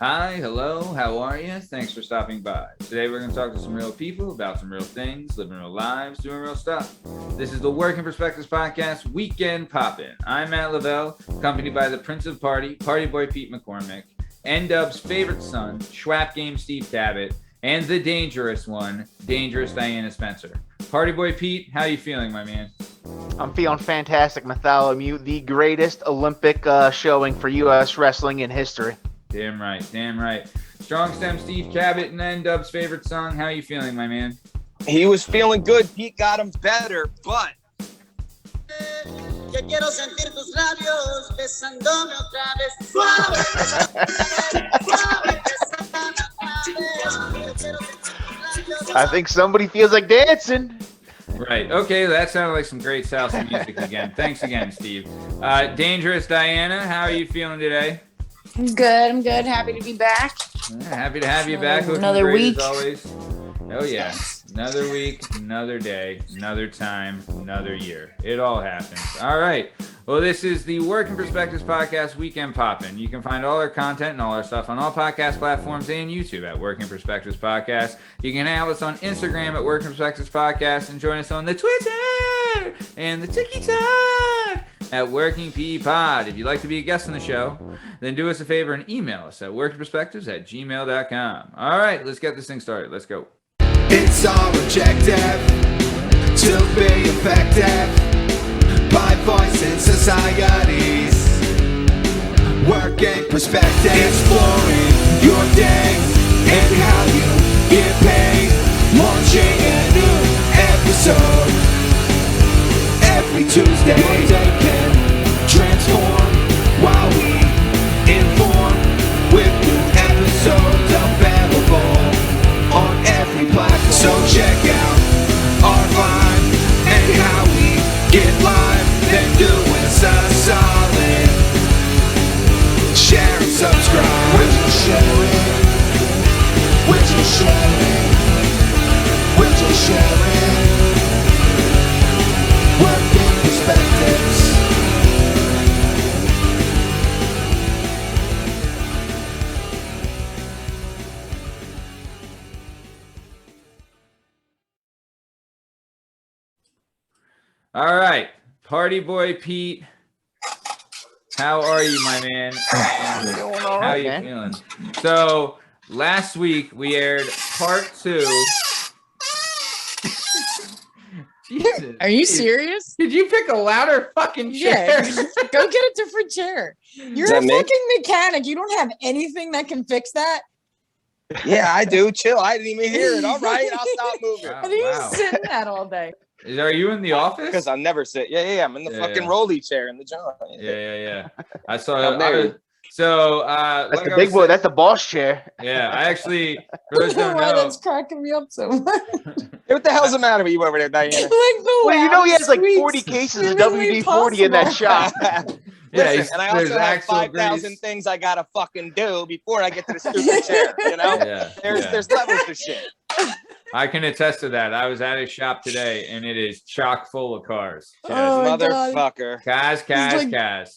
Hi, hello, how are you? Thanks for stopping by. Today we're going to talk to some real people about some real things, living real lives, doing real stuff. This is the Working Perspectives Podcast, Weekend Poppin'. I'm Matt Lavelle, accompanied by the Prince of Party, Party Boy Pete McCormick, N-Dub's favorite son, Schwapgame Steve Cabot, and the dangerous one, Dangerous Diana Spencer. Party Boy Pete, how you feeling, my man? I'm feeling fantastic, Mathalomew, the greatest Olympic showing for U.S. wrestling in history. Damn right, damn right. Strong Stem Steve Cabot and N-Dub's favorite song. How you feeling, my man? He was feeling good. Pete got him better, but... I think somebody feels like dancing. Right. Okay, that sounded like some great salsa music again. Thanks again, Steve. Dangerous Diana, how are you feeling today? I'm good. I'm good. Happy to be back. Yeah, happy to have you back. Looking Another great week. As always. Oh yeah. Another week, another day, another time, another year. It all happens. All right. Well, this is the Working Perspectives Podcast, Weekend Poppin'. You can find all our content and all our stuff on all podcast platforms and YouTube at Working Perspectives Podcast. You can hang out with us on Instagram at Working Perspectives Podcast and join us on the Twitter and the TikTok at Working P Pod. If you'd like to be a guest on the show, then do us a favor and email us at workingperspectives@gmail.com. All right, let's get this thing started. Let's go. It's our objective to be effective by voicing societies. Working perspective, exploring your day and how you get paid. Launching a new episode every Tuesday. Your day can transform while we inform with new episodes available on every platform. So check out our vibe and how we get live. Then do us a solid. Share and subscribe. Would you share it? Would you share it? Would you share it? Working Perspectives. All right, Party Boy Pete, how are you, my man? How are you feeling? So last week we aired part 2. Jesus, Are you serious? Did you pick a louder fucking chair? Yeah. Go get a different chair. You're that a me? fucking mechanic. You don't have anything that can fix that. Yeah, I do. Chill. I didn't even hear it. All right, I'll stop moving. Wow, I think wow. you sit in that all day. Are you in the office? Because I never sit. Yeah. I'm in the fucking rolly chair in the joint. Yeah. I saw I'm married. So That's like the I big was boy. saying- That's the boss chair. Yeah, I actually for I those who don't know don't why know, that's cracking me up so much. Hey, what the hell's the matter with you over there, Diana? Like the Well, you know he has like loudest 40 squeaks cases of humanly WD-40 in that possible. shop. Yeah, Listen, and I there's also have axle 5,000 grease. things I gotta fucking do before I get to the stupid chair. You know, Yeah, there's levels to shit. I can attest to that. I was at a shop today and it is chock full of cars. Oh my God. Motherfucker. Cars. like-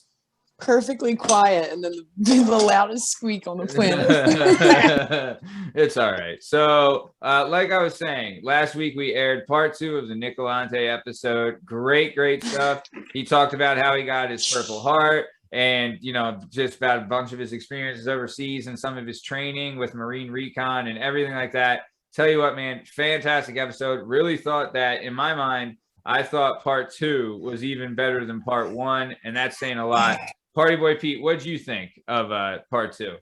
Perfectly quiet, and then the loudest squeak on the planet. It's all right. So, like I was saying, last week we aired part 2 of the Nick Galante episode. Great stuff. He talked about how he got his Purple Heart and, just about a bunch of his experiences overseas and some of his training with Marine Recon and everything like that. Tell you what, man, fantastic episode. Really thought that, in my mind, I thought part 2 was even better than part 1, and that's saying a lot. Party Boy Pete, what'd you think of part 2?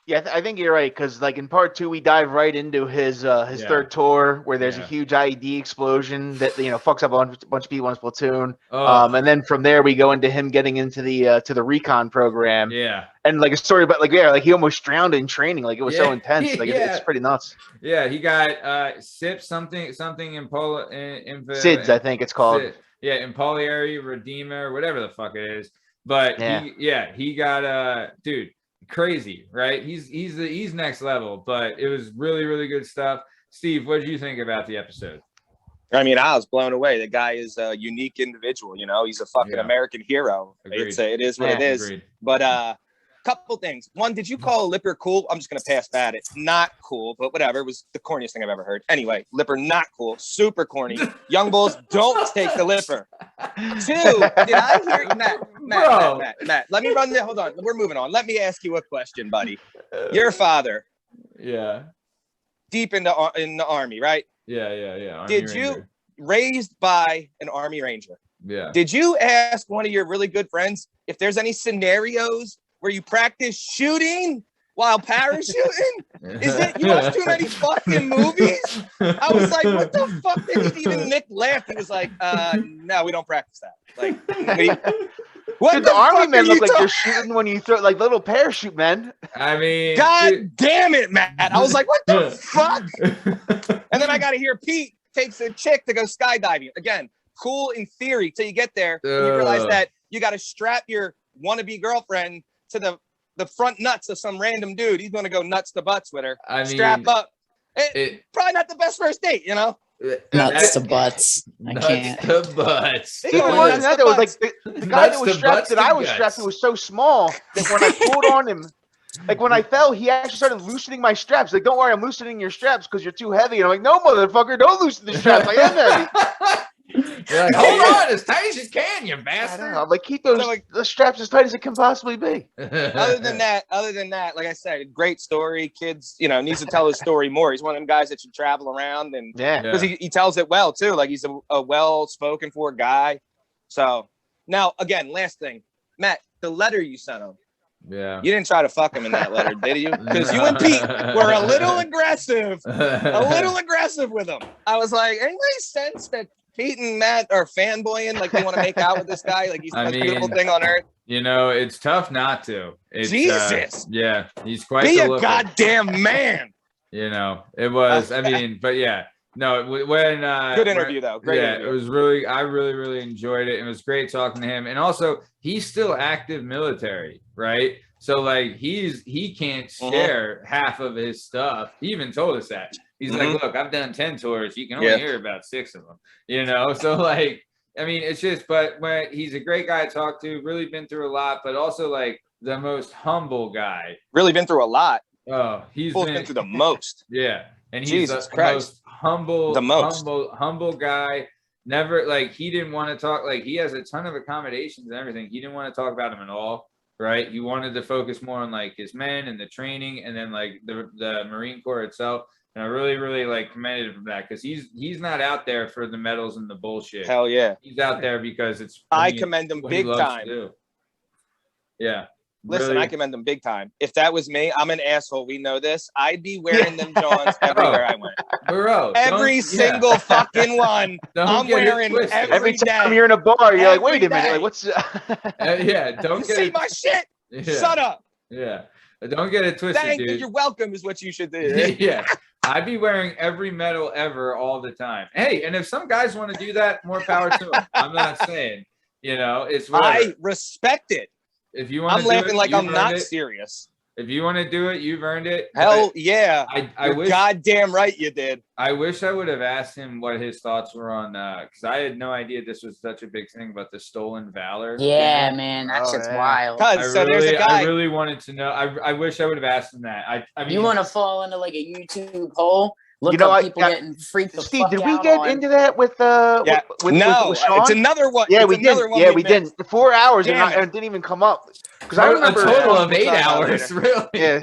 Yeah, I think you're right, because like in part 2, we dive right into his third tour where there's a huge IED explosion that fucks up a bunch of people in his platoon. And then from there we go into him getting into the to the recon program. Yeah. And like a story about like he almost drowned in training. Like it was so intense. Like it's pretty nuts. Yeah, he got SIP something in SIDS, I think it's called. Yeah, Impoliary Redeemer, whatever the fuck it is. But he got dude, crazy, right? He's next level, but it was really good stuff. Steve, what did you think about the episode? I mean, I was blown away. The guy is a unique individual, he's a fucking American hero. Agreed. It is what it is. Agreed. But couple things. One, did you call a lipper cool? I'm just gonna pass that. It's not cool, but whatever. It was the corniest thing I've ever heard. Anyway, lipper not cool, super corny. Young bulls don't take the lipper. Two, did I hear Matt? Let me run the. Hold on, we're moving on. Let me ask you a question, buddy. Your father, deep in the army, right? Yeah. Army did Ranger. You raised by an Army Ranger? Yeah. Did you ask one of your really good friends if there's any scenarios where you practice shooting while parachuting? Is it you watch too many fucking movies? I was like, what the fuck? Did even Nick laugh? He was like, no, we don't practice that. Like, what the Army men look like you're shooting when you throw like little parachute men. I mean, God damn it, Matt. I was like, what the fuck? And then I got to hear Pete takes a chick to go skydiving. Again, cool in theory till you get there and you realize that you got to strap your wannabe girlfriend to the front nuts of some random dude. He's going to go nuts to butts with her. Strap up. Probably not the best first date, you know? Nuts to butts. I can't. Nuts to butts. Even worse than that, it was like the guy that was strapped that I was strapped to was so small that when I pulled on him, like when I fell, he actually started loosening my straps. Like, don't worry, I'm loosening your straps because you're too heavy. And I'm like, no, motherfucker, don't loosen the straps. I am heavy. You're like, hold on, as tight as you can, you bastard. I'm like, keep the straps as tight as it can possibly be. Other than that, like I said, great story. Kids, needs to tell his story more. He's one of them guys that should travel around and because he tells it well too. Like he's a well spoken for guy. So now again, last thing, Matt, the letter you sent him. Yeah. You didn't try to fuck him in that letter, did you? Because you and Pete were a little aggressive with him. I was like, any sense that Pete and Matt are fanboying, like they want to make out with this guy, like he's the most beautiful thing on earth? It's tough not to. Jesus. Yeah, he's quite Be the a looker. Goddamn man. It was, but yeah. No, when good interview though. Great interview. It was really, I really enjoyed it. It was great talking to him, and also he's still active military, right? So like he can't share half of his stuff. He even told us that. He's like, look, I've done 10 tours. You can only hear about 6 of them. So like, I mean, it's just, but when he's a great guy to talk to, really been through a lot, but also like the most humble guy. Really been through a lot. Oh, he's been through the most. Yeah. And he's Jesus the Christ. most humble guy. Never, like, he didn't want to talk, like, he has a ton of accommodations and everything. He didn't want to talk about him at all, right? He wanted to focus more on, like, his men and the training and then, like, the Marine Corps itself. And I really, like, commended him for that because he's not out there for the medals and the bullshit. Hell yeah. He's out there because it's I commend him big time. Yeah. Listen, really? I commend them big time. If that was me, I'm an asshole. We know this. I'd be wearing them Johns everywhere I went. Bro, every single fucking one. I'm wearing every time day. you're in a bar, you're like, wait a minute, like, what's? Don't see my shit. Shut up. Yeah, don't get it twisted, dude. You're welcome is what you should do. Yeah, I'd be wearing every medal ever all the time. Hey, and if some guys want to do that, more power to them. I'm not saying, it's whatever. I respect it. If you want, I'm laughing like I'm not serious. If you want to do it, you've earned it. Hell yeah! I wish. Goddamn right you did. I wish I would have asked him what his thoughts were on because I had no idea this was such a big thing about the stolen valor. Yeah, man, that shit's wild. There's a guy. I really wanted to know. I wish I would have asked him that. I mean, you want to fall into like a YouTube hole? Look up people getting freaked the Steve, fuck did out we get on. into that with with Sean? It's another one. Yeah, we did. Yeah, we did. The 4 hours and it didn't even come up. Because I remember a total of 8 hours, really. Yeah.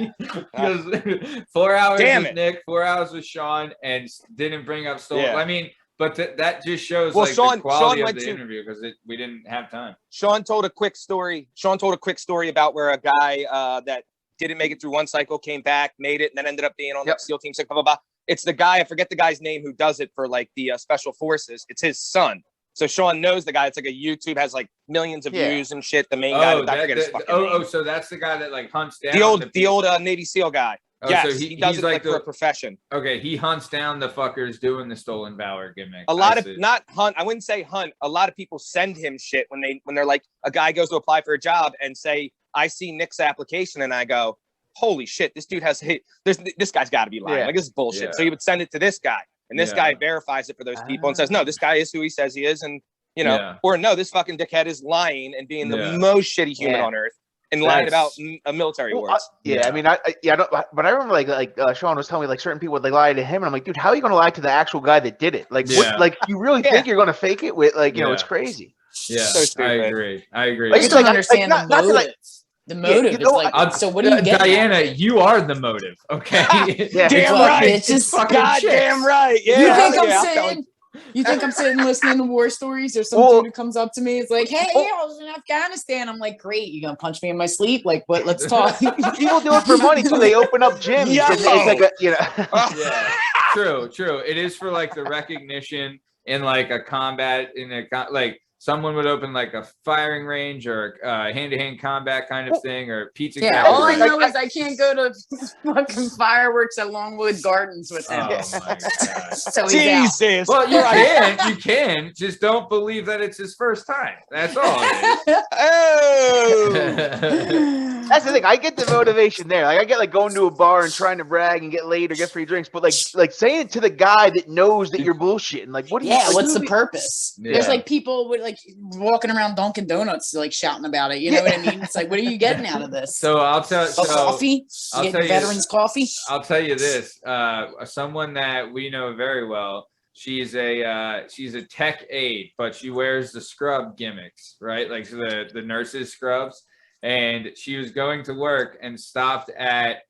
4 hours Damn with it. Nick, 4 hours with Sean, and didn't bring up stolen. Yeah. I mean, but that just shows Well, like Sean- the quality Sean of the went to- interview because we didn't have time. Sean told a quick story about where a guy that didn't make it through one cycle came back, made it, and then ended up being on the SEAL team. Blah, blah, blah. It's the guy, I forget the guy's name, who does it for like the special forces. It's his son. So Sean knows the guy. It's like a YouTube, has like millions of views and shit. The main guy. I forget his fucking name. So that's the guy that like hunts down the old Navy SEAL guy. Yes, so he does it like for a profession. Okay, he hunts down the fuckers doing the stolen valor gimmick. A lot of not hunt. I wouldn't say hunt. A lot of people send him shit when they're like, a guy goes to apply for a job and say, I see Nick's application and I go, holy shit, this dude has this guy's got to be lying. Like, this is bullshit. Yeah. So he would send it to this guy, and this guy verifies it for those people and says, no, this guy is who he says he is, and or no, this fucking dickhead is lying and being the most shitty human on earth. and lied about military awards. Yeah, I mean, I don't, but I remember like Sean was telling me like certain people would like lie to him, and I'm like, dude, how are you going to lie to the actual guy that did it? Like, what? Like, you really think you're going to fake it with like, you know, it's crazy. Yeah, So I agree. I just don't understand the motive. The motive is like, so what are you getting? Diana, you are the motive, okay? Damn right. Bitches. Goddamn right. Yeah. You think I'm saying? You think I'm sitting listening to war stories, or some dude who comes up to me, it's like, hey, I was in Afghanistan. I'm like, great, you gonna punch me in my sleep? Like, what? Let's talk. People do it for money too. They open up gyms. It's like a, you know. Yeah, true. It is for like the recognition in like a combat, like someone would open like a firing range or hand-to-hand combat kind of thing, or pizza. Yeah, all I know is I can't go to fucking fireworks at Longwood Gardens with him. Oh my God. So Jesus. Well, you can. Just don't believe that it's his first time. That's all it is. Oh. That's the thing. I get the motivation there. Like I get like going to a bar and trying to brag and get laid or get free drinks, but like saying it to the guy that knows that you're bullshitting. Like, what? What's the purpose? Yeah. There's like people with like walking around Dunkin' Donuts like shouting about it. You know what I mean? It's like, what are you getting out of this? So I'll tell. Coffee. You get veterans coffee. I'll tell you this. Someone that we know very well. She's a tech aide, but she wears the scrub gimmicks, right? Like the nurses' scrubs. And she was going to work and stopped at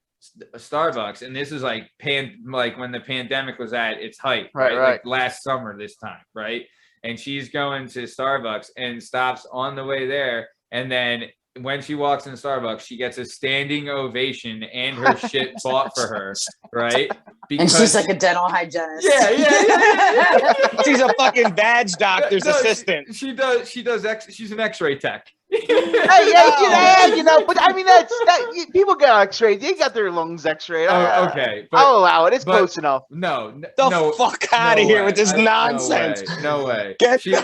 Starbucks, and this is like when the pandemic was at its height, right? Like last summer this time, right? And she's going to Starbucks and stops on the way there, and then when she walks in Starbucks, she gets a standing ovation and her shit bought for her, right? Because, and she's like a dental hygienist. Yeah. She's a fucking badge doctor's assistant. She does. She's an X-ray tech. You know, but I mean people get X-rays. They got their lungs X-rayed. Okay, I'll allow it. It's close enough. No, the fuck out of here with this nonsense. No way. Dude,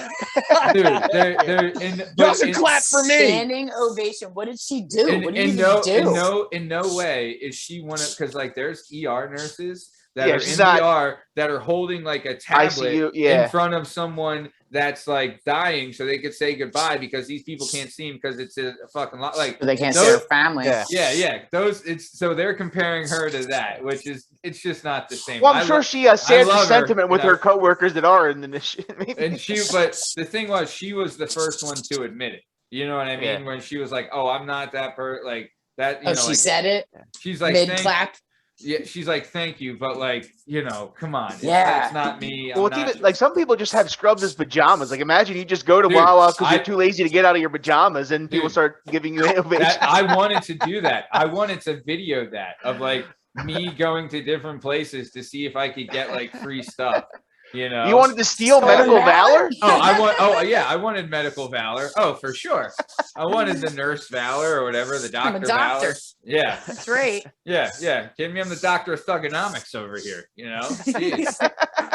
y'all should clap for me. Standing ovation. What did she do? What did you do? In no way is she one of, because like there's ER nurses that are in the ER that are holding like a tablet in front of someone that's like dying, so they could say goodbye because these people can't see him because it's a fucking lot. Like they can't see their family. Yeah. So they're comparing her to that, which is it's just not the same. Well, I'm sure she shares the sentiment with her coworkers that are in the shit. And but the thing was, she was the first one to admit it. You know what I mean? Yeah. When she was like, "Oh, I'm not that like that." You know, she like, said it. She's like mid clap. Yeah, she's like, "Thank you," but like, you know, come on, it's not me. Well, even like some people just have scrubs as pajamas. Like, imagine you just go to Wawa because you're too lazy to get out of your pajamas, and people start giving you ovation. I wanted to do that. I wanted to video that of like me going to different places to see if I could get like free stuff. You know, you wanted to steal medical valor? I wanted medical valor. Oh, for sure. I wanted the nurse valor or whatever, the doctor valor. Yeah. That's right. Yeah. Kidding me? I'm the doctor of thugonomics over here, you know?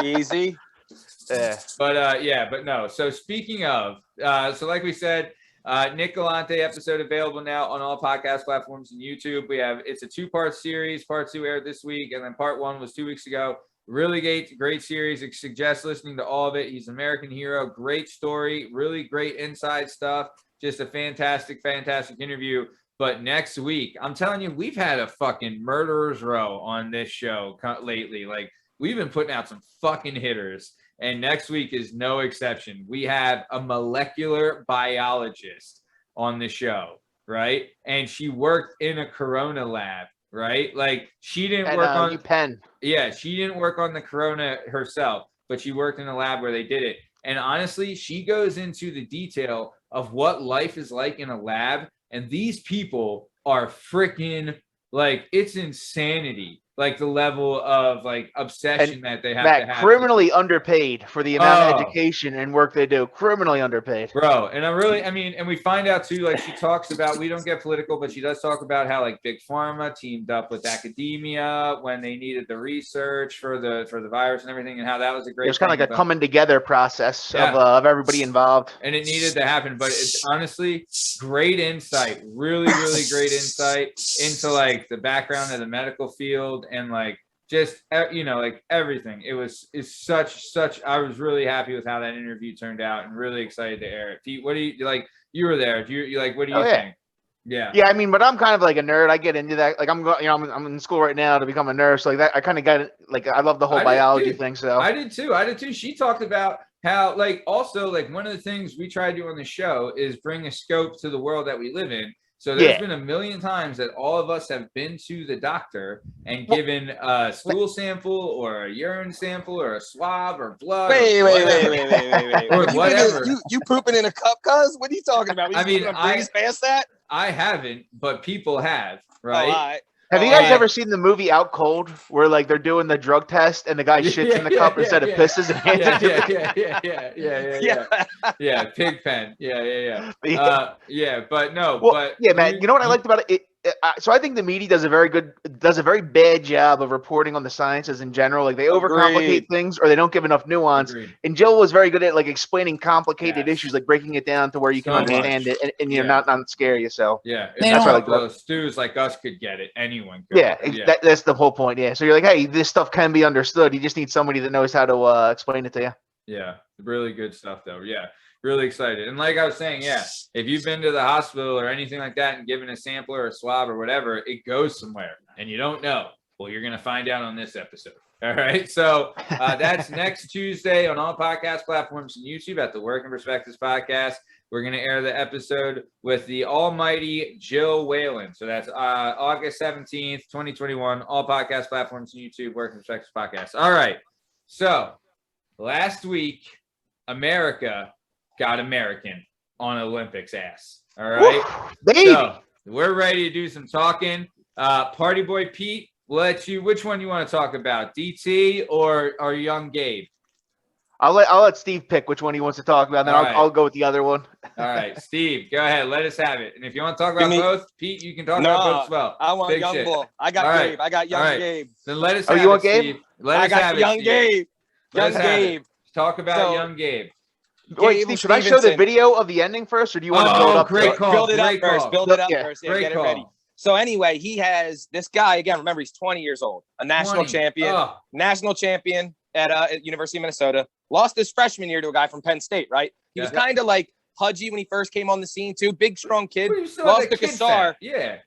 Easy. But no. So speaking of, so like we said, Nick Galante episode available now on all podcast platforms and YouTube. It's a 2-part series. Part 2 aired this week, and then part 1 was 2 weeks ago. Really great series. I suggest listening to all of it. He's an American hero. Great story. Really great inside stuff. Just a fantastic interview. But next week, I'm telling you, we've had a fucking murderer's row on this show lately. Like, we've been putting out some fucking hitters. And next week is no exception. We have a molecular biologist on the show, right? And she worked in a corona lab. Right? Like she didn't work on UPenn. Yeah, she didn't work on the corona herself, but she worked in a lab where they did it. And honestly, she goes into the detail of what life is like in a lab. And these people are freaking like, it's insanity. Like the level of like obsession that they have to have. Criminally underpaid for the amount of education and work they do. Criminally underpaid. Bro, and and we find out too, like she talks about, we don't get political, but she does talk about how like Big Pharma teamed up with academia when they needed the research for the virus and everything, and how that was a great. It was kind of like a coming together process of everybody involved. And it needed to happen, but it's honestly great insight, really great insight into like the background of the medical field. And like just like everything, it's such I was really happy with how that interview turned out and really excited to air it. Pete, what do you like? You were there. You like, what do you think? Yeah. Yeah, I mean, but I'm kind of like a nerd. I get into that. Like I'm going, I'm in school right now to become a nurse. Like that, I kind of got it. Like I love the whole biology thing. So I did too. She talked about how also one of the things we try to do on the show is bring a scope to the world that we live in. So there's been a million times that all of us have been to the doctor and given a stool sample or a urine sample or a swab or blood. Wait. Or whatever. You pooping in a cup, cuz? What are you talking about? I mean, breeze past that? I haven't, but people have, right? All right. have you guys ever seen the movie Out Cold, where like they're doing the drug test and the guy shits in the cup instead of pisses and hands it to Yeah, pig pen. Yeah. But no, man. You know what I liked about it? So I think the media does a very bad job of reporting on the sciences in general. Like they overcomplicate things or they don't give enough nuance. Agreed. And Jill was very good at like explaining complicated issues, like breaking it down to where you can understand it and you know not scare you. So that's why like stews like us could get it. Anyone could. Yeah. That's the whole point. Yeah. So you're like, hey, this stuff can be understood. You just need somebody that knows how to explain it to you. Yeah, really good stuff though. Yeah. Really excited. And like I was saying, if you've been to the hospital or anything like that and given a sample or a swab or whatever, it goes somewhere and you don't know. Well, you're going to find out on this episode. All right. So that's next Tuesday on all podcast platforms and YouTube at the Working Perspectives Podcast. We're going to air the episode with the almighty Jill Whelan. So that's August 17th, 2021, all podcast platforms and YouTube, Working Perspectives Podcast. All right. So last week, America got American on Olympics ass. All right. So we're ready to do some talking. Party Boy Pete, which one you want to talk about? DT or young Gabe? I'll let Steve pick which one he wants to talk about, and then I'll go with the other one. All right, Steve, go ahead. Let us have it. And if you want to talk about both, Pete, you can talk about both as well. I want young bull. I got Gabe. I got young Gabe. Then let us have it, Steve. I got young Gabe. Young Gabe. Talk about young Gabe. Wait, Steve, should I show the video of the ending first, or do you want to build up? Build it up first. Build it up first. Yeah, get it ready. So anyway, he has this guy again. Remember, he's 20 years old, a national champion at University of Minnesota. Lost his freshman year to a guy from Penn State. Right? He was kind of like pudgy when he first came on the scene too. Big, strong kid. Lost to Kassar.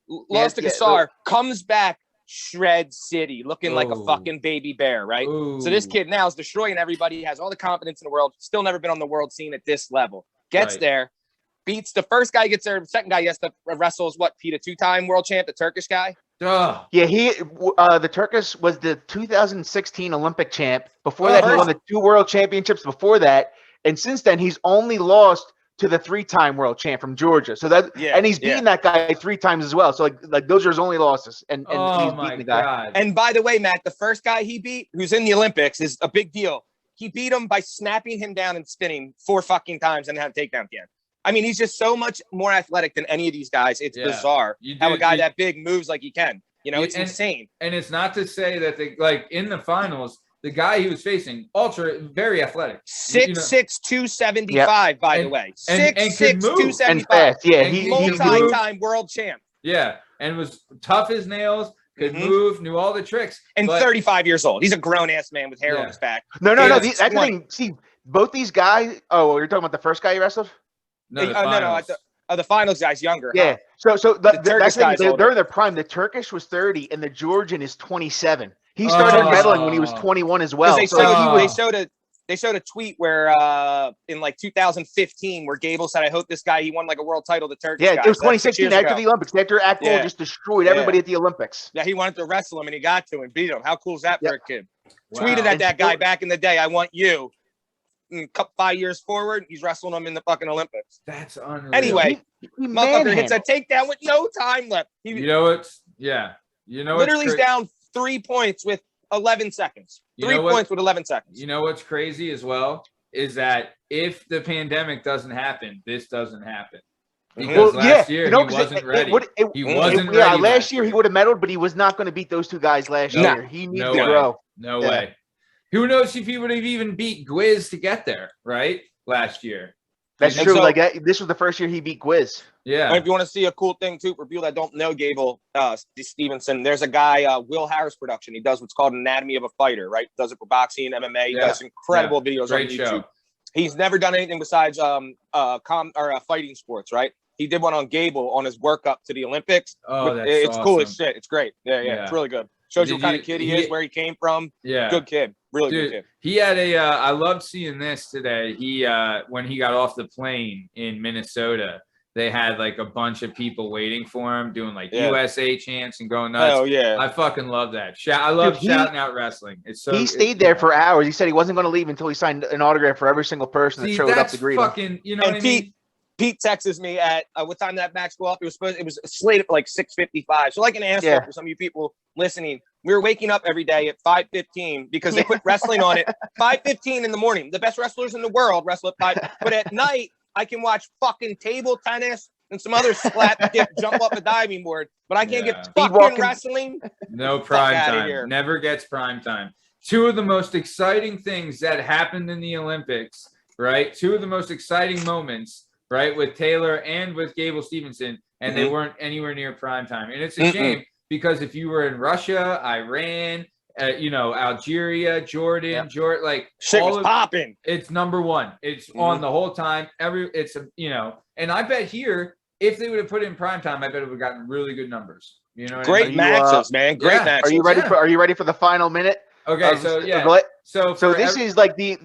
Lost to Kassar. Comes back. Shred City, looking like a fucking baby bear, right? So this kid now is destroying everybody, has all the confidence in the world, still never been on the world scene at this level. Gets there, beats the first guy, gets there, the second guy he has to wrestle is Pete, a two-time world champ, the Turkish guy? Yeah, the Turkish was the 2016 Olympic champ. Before that, he won the 2 world championships before that, and since then, he's only lost to the 3-time world champ from Georgia. So that and he's beaten that guy 3 times as well. So like those are his only losses. And he's beaten the guy. God. And by the way, Matt, the first guy he beat, who's in the Olympics, is a big deal. He beat him by snapping him down and spinning 4 fucking times and had a takedown at the end. I mean, he's just so much more athletic than any of these guys. It's bizarre how a guy that big moves like he can. You know, it's insane. And it's not to say that in the finals, the guy he was facing, very athletic. 6'6", 275, by the way. 6'6", 275. Yeah, multi-time world champ. Yeah, and was tough as nails, could move, knew all the tricks. And 35 years old. He's a grown-ass man with hair on his back. No. That's the thing. See, both these guys. Oh, you're talking about the first guy you wrestled? No, the finals guy's younger. Yeah. Huh? So the Turkish guy's they're in their prime. The Turkish was 30, and the Georgian is 27. He started medaling when he was 21 as well. They showed a tweet where in like 2015 where Gable said, "I hope this guy he won like a world title." The Turkish guy. It was 2016 after the Olympics. After Akbol just destroyed everybody at the Olympics. Yeah, he wanted to wrestle him and he got to and beat him. How cool is that for a kid? Wow. Tweeted at that guy back in the day, "I want you." 5 years forward, he's wrestling him in the fucking Olympics. That's unreal. Anyway, motherfucker hits a takedown with no time left. Literally he's down 3 points with 11 seconds. 3 points with 11 seconds. You know what's crazy as well is that if the pandemic doesn't happen, this doesn't happen. Because last year he wasn't ready. He wasn't ready. Yeah, last year he would have medaled, but he was not going to beat those 2 guys last year. He needs to grow. No way. Who knows if he would have even beat Gwiz to get there, right? Last year. That's true. This was the first year he beat Gwiz. Yeah. And if you want to see a cool thing too, for people that don't know Gable Stevenson, there's a guy, Will Harris Production. He does what's called Anatomy of a Fighter, right? Does it for boxing, MMA. He does incredible videos on YouTube. He's never done anything besides fighting sports, right? he did one on Gable on his work up to the Olympics. Oh, that's it's awesome. cool as shit. It's great. Yeah, it's really good. Shows you what kind of kid he is, where he came from. Yeah, good kid, really Dude, good kid. He had a. I loved seeing this today. He when he got off the plane in Minnesota, they had like a bunch of people waiting for him, doing like USA chants and going nuts. Oh yeah, I fucking love that. I love shouting out wrestling. It's so. He stayed there for hours. He said he wasn't going to leave until he signed an autograph for every single person that showed up to greet him. You know what I mean? Pete texts me at what time that match go up? It was slated for like 6:55. So like an asshole for some of you people listening. We were waking up every day at 5:15 because they put wrestling on it 5:15 in the morning. The best wrestlers in the world wrestle at 5. But at night, I can watch fucking table tennis and some other slap dip jump up a diving board. But I can't get fucking wrestling. No prime time. Never gets prime time. Two of the most exciting things that happened in the Olympics, right? Two of the most exciting moments. Right, with Taylor and with Gable Stevenson, and they weren't anywhere near prime time. And it's a shame because if you were in Russia, Iran, Algeria, Jordan, like shit was popping. It's number one. It's on the whole time. And I bet here, if they would have put it in prime time, I bet it would have gotten really good numbers. You know, great matches, man. Great matches. Are you ready for the final minute? Okay, so this is like the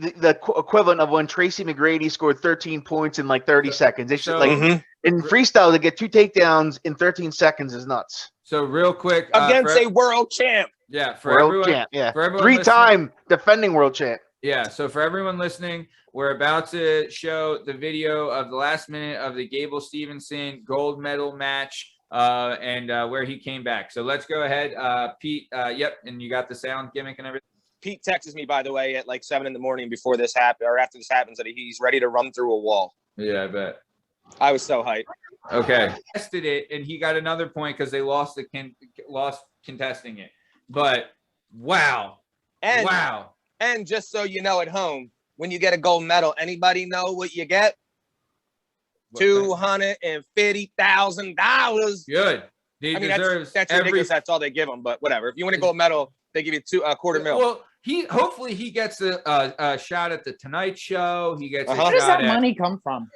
equivalent of when Tracy McGrady scored 13 points in like 30 seconds. It's just like in freestyle to get 2 takedowns in 13 seconds is nuts. So real quick, against a world champ. Yeah, for world everyone, champ. Yeah, for everyone 3-time defending world champ. Yeah, so for everyone listening, we're about to show the video of the last minute of the Gable Stevenson gold medal match. And where he came back. So let's go ahead. Pete, and you got the sound gimmick and everything. Pete texts me, by the way, at like 7 a.m. before this happened, or after this happens, that he's ready to run through a wall. Yeah, I bet. I was so hyped. Okay. Tested it, and he got another point because they lost contesting it. But wow. And just so you know at home, when you get a gold medal, anybody know what you get? $250,000. Good. He deserves that's ridiculous. That's all they give him, but whatever. If you win a gold medal, they give you $250,000. Well, hopefully he gets a shot at the Tonight Show. He gets. Where does that money come from?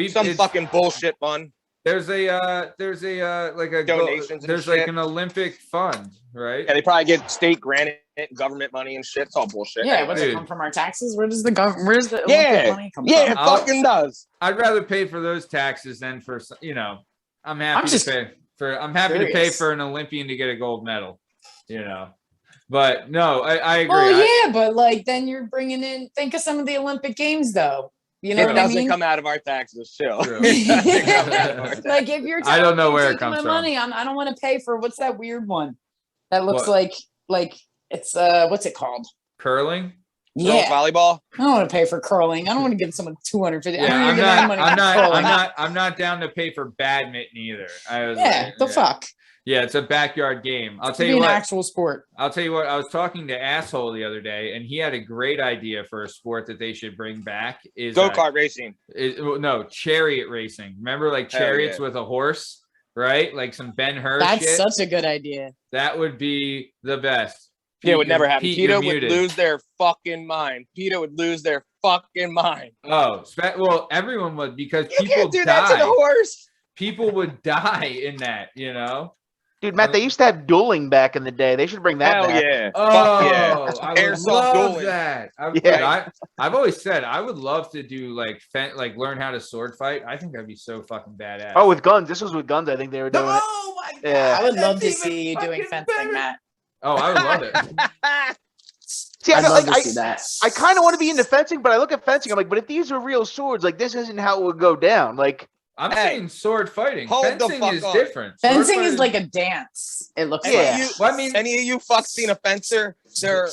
Some fucking bullshit fund. There's a donations. There's like an Olympic fund, right? Yeah, they probably get state granted government money and shit. It's all bullshit. Yeah, what's it come from our taxes? Where does the Olympic money come from? Yeah, it fucking does. I'd rather pay for those taxes than for I'm happy to pay for an Olympian to get a gold medal. But no, I agree. Well, but like then you're bringing in. Think of some of the Olympic Games, though. You know what I mean? It doesn't come out of our taxes, chill. Like if you're, I don't know where it comes from. Money, I don't want to pay for what's that weird one that looks like it's what's it called? Curling. Yeah, volleyball. I don't want to pay for curling. I don't want to give someone $250. Yeah, I'm not down to pay for badminton either. Fuck. Yeah, it's a backyard game. I'll tell you what. An actual sport. I'll tell you what. I was talking to Asshole the other day, and he had a great idea for a sport that they should bring back. Is go-kart racing. No, chariot racing. Remember, like chariots with a horse, right? Like some Ben-Hur. That's such a good idea. That would be the best. It would never happen. PETA would lose their fucking mind. PETA would lose their fucking mind. Oh, well, everyone would because people can't do that to the horse. People would die in that, Dude, Matt, they used to have dueling back in the day. They should bring that back. Yeah. Oh, yeah. I would love that. I've always said I would love to do learn how to sword fight. I think that'd be so fucking badass. Oh, with guns. This was with guns. I think they were doing it. Oh my god! Yeah. I would love to see you doing fencing, Matt. Oh, I would love it. See, I kind of want to be into fencing, but I look at fencing. I'm like, but if these are real swords, like this isn't how it would go down. Like. I'm saying sword fighting. Fencing is different. Fencing is like a dance. It looks like. Any of you fucks seen a fencer? They're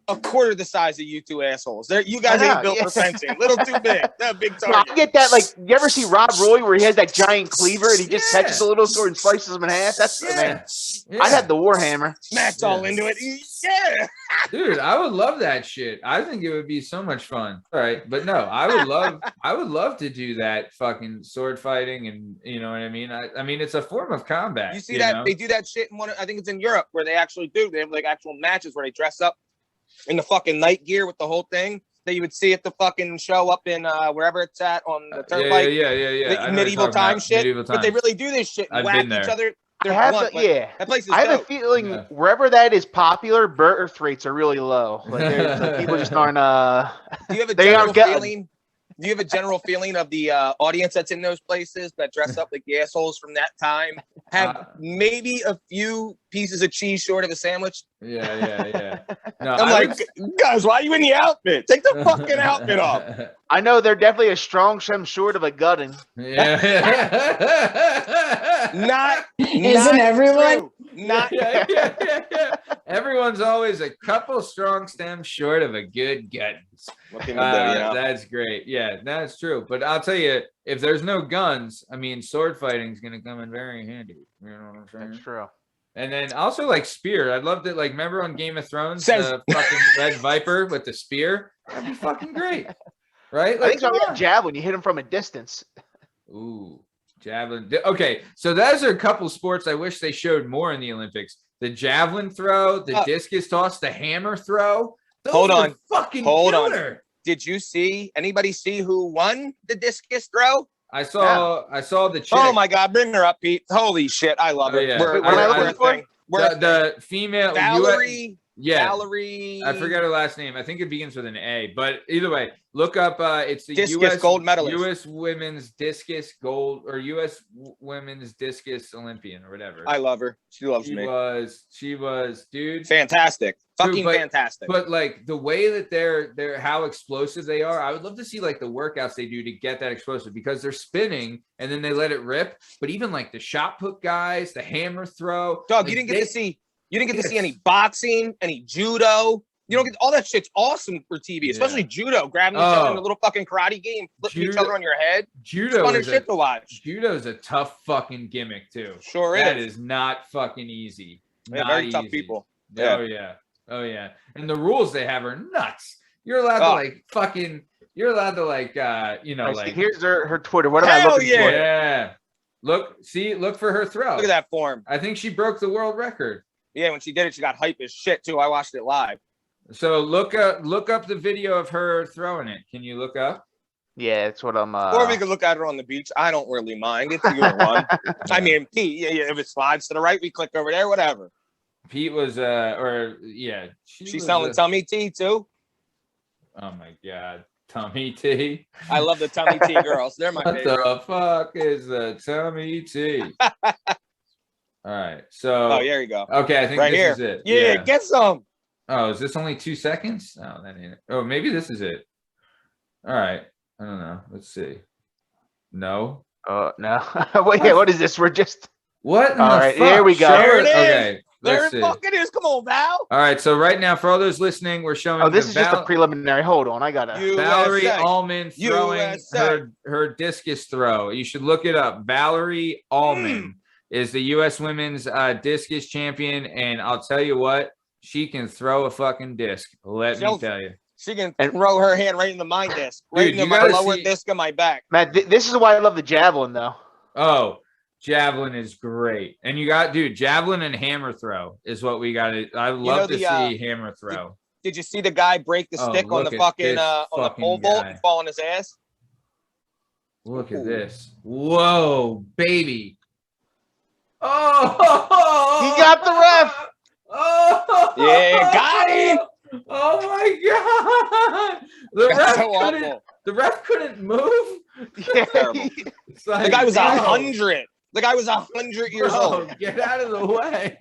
a quarter the size of you two assholes. You guys ain't built for fencing. Little too big. That big target. I get that. Like, you ever see Rob Roy where he has that giant cleaver and he just catches a little sword and slices them in half? That's man. Yeah. I had the Warhammer. Matt's all into it. Yeah. Dude, I would love that shit. I think it would be so much fun. All right, but no, I would love to do that fucking sword fighting, and you know what I mean. I mean, it's a form of combat. You see that they do that shit in I think it's in Europe where they actually do. They have like actual matches where they dress up in the fucking night gear with the whole thing, that you would see at the fucking show up in wherever it's at on the turnpike. Yeah. The medieval time shit. But they really do this shit and I've whack been there. each other. That place is I have dope. a feeling wherever that is popular, birth rates are really low. Like people just aren't. Do you have a general feeling? Do you have a general feeling of the audience that's in those places that dress up like the assholes from that time? Have maybe a few pieces of cheese short of a sandwich? Yeah. No, I'm guys, why are you in the outfit? Take the fucking outfit off. I know they're definitely a strong stem short of a gutting. Yeah. Isn't everyone? True. Not Yeah. Everyone's always a couple strong stems short of a good guttons. That's great. Yeah, that's true. But I'll tell you, if there's no guns, I mean, sword fighting is going to come in very handy. You know what I'm saying? That's true. And then also like spear. I loved it. Like, remember on Game of Thrones, the fucking Red Viper with the spear? That'd be fucking great. Right? Like, I think so. Javelin, you hit him from a distance. Ooh, javelin. Okay, so those are a couple sports I wish they showed more in the Olympics. The javelin throw, the discus toss, the hammer throw. Hold on. Killer. Did you see anybody see who won the discus throw? I saw the chick. Oh my God, bring her up, Pete. Holy shit, I love her. Yeah. The female Valerie. Valerie. I forget her last name. I think it begins with an A. But either way, look up. It's the discus U.S. gold medalist. U.S. women's discus gold or U.S. women's discus Olympian or whatever. I love her. She loves me. She was, dude. Fantastic. Fucking fantastic. But like the way that they're how explosive they are, I would love to see like the workouts they do to get that explosive because they're spinning and then they let it rip. But even like the shot put guys, the hammer throw. Dog, you didn't get to see. You didn't get to see any boxing, any judo. You don't get all that shit's awesome for TV, especially judo, grabbing each other in a little fucking karate game, flipping each other on your head. Judo fun as shit to watch. Judo's a tough fucking gimmick too. Sure is. That is not fucking easy. They're very tough people. Yeah. Oh yeah. And the rules they have are nuts. You're allowed to like fucking. You're allowed to like like. Here's her Twitter. What am I looking for? Yeah. Look for her throw. Look at that form. I think she broke the world record. Yeah, when she did it, she got hype as shit too. I watched it live. So look up the video of her throwing it. Can you look up? Yeah, it's what I'm. Or we could look at her on the beach. I don't really mind. It's either one. I mean, Pete. Yeah. If it slides to the right, we click over there. Whatever. Pete was She's selling tummy tea too. Oh my God, tummy tea. I love the tummy tea girls. They're my favorite. What the fuck is the tummy tea? All right, so there you go. Okay, I think this is it. Yeah, get some. Oh, is this only 2 seconds? Oh, that ain't it. Oh, maybe this is it. All right, I don't know. Let's see. No. No. Wait, what is this? We're just. What? All right, here we go. There it is. Okay. There it fucking is. Come on, Val. All right, so right now, for all those listening, we're showing. Oh, this is just a preliminary. Hold on, I gotta. Valerie Allman throwing her discus throw. You should look it up. Valerie Allman is the U.S. women's discus champion, and I'll tell you what, she can throw a fucking disc. Let me tell you. She can throw her hand right in the mine disc, right into my lower disc of my back. Matt, this is why I love the javelin, though. Oh. Javelin is great. And you got, dude, javelin and hammer throw is what we got. I love to see hammer throw. Did you see the guy break the stick on the fucking on the pole vault and fall on his ass? Look at this. Whoa, baby. Oh, he got the ref. Oh, yeah, got him. Oh my God. The ref couldn't move. Yeah. The guy was 100. The guy was 100 years old. Get out of the way.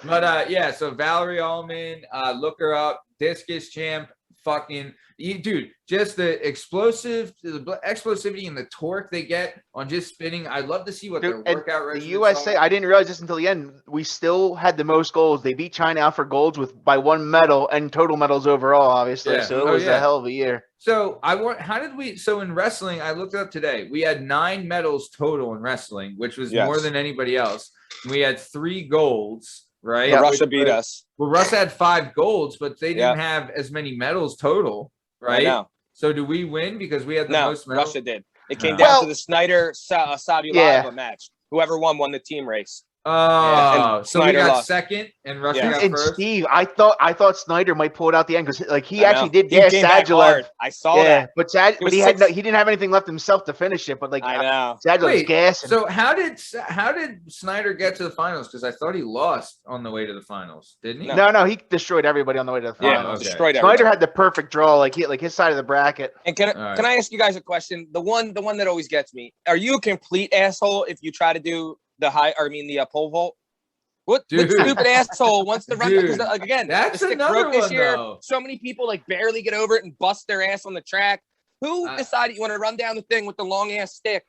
But so Valerie Allman, look her up. Discus champ, fucking dude. Just the explosivity and the torque they get on just spinning. I'd love to see what their workout regimen. The USA, I didn't realize this until the end. We still had the most golds. They beat China out for golds by 1 medal and total medals overall, obviously. Yeah. So it was a hell of a year. So so in wrestling, I looked up today, we had 9 medals total in wrestling, which was more than anybody else. We had 3 golds, right? Yeah, Russia beat us. Well, Russia had 5 golds, but they didn't have as many medals total, right? So do we win because we had the most medals? Russia did. It came down to the Snyder Saudi Lava match. Whoever won the team race. Oh, so we Snyder got lost. second and Russia got And first. Steve, I thought Snyder might pull it out the end because like he actually did He came back hard. I saw that. But he didn't have anything left himself to finish it. But like I know. Sagilov was gassing. So how did Snyder get to the finals? Because I thought he lost on the way to the finals, didn't he? No, he destroyed everybody on the way to the finals. Yeah, okay. Destroyed Snyder everybody. had the perfect draw, like his side of the bracket. And can I ask you guys a question? The one that always gets me. Are you a complete asshole if you try to do the pole vault? What stupid asshole wants to run? Because again, that's the stick another broke this one, year. though. So many people like barely get over it and bust their ass on the track. Who decided you want to run down the thing with the long ass stick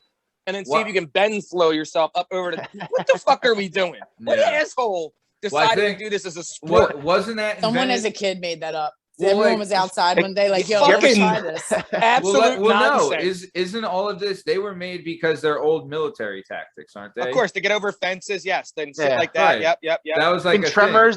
and then see if you can bend slow yourself up over to? What the fuck are we doing? What asshole decided to do this as a sport? Wasn't that someone as a kid made that up? Everyone was outside one day, like, yo, let's try this. Absolute nonsense. No, isn't all of this? They were made because they're old military tactics, aren't they? Of course, to get over fences, yes. Then sit like that. Right. Yep. That was like in Tremors,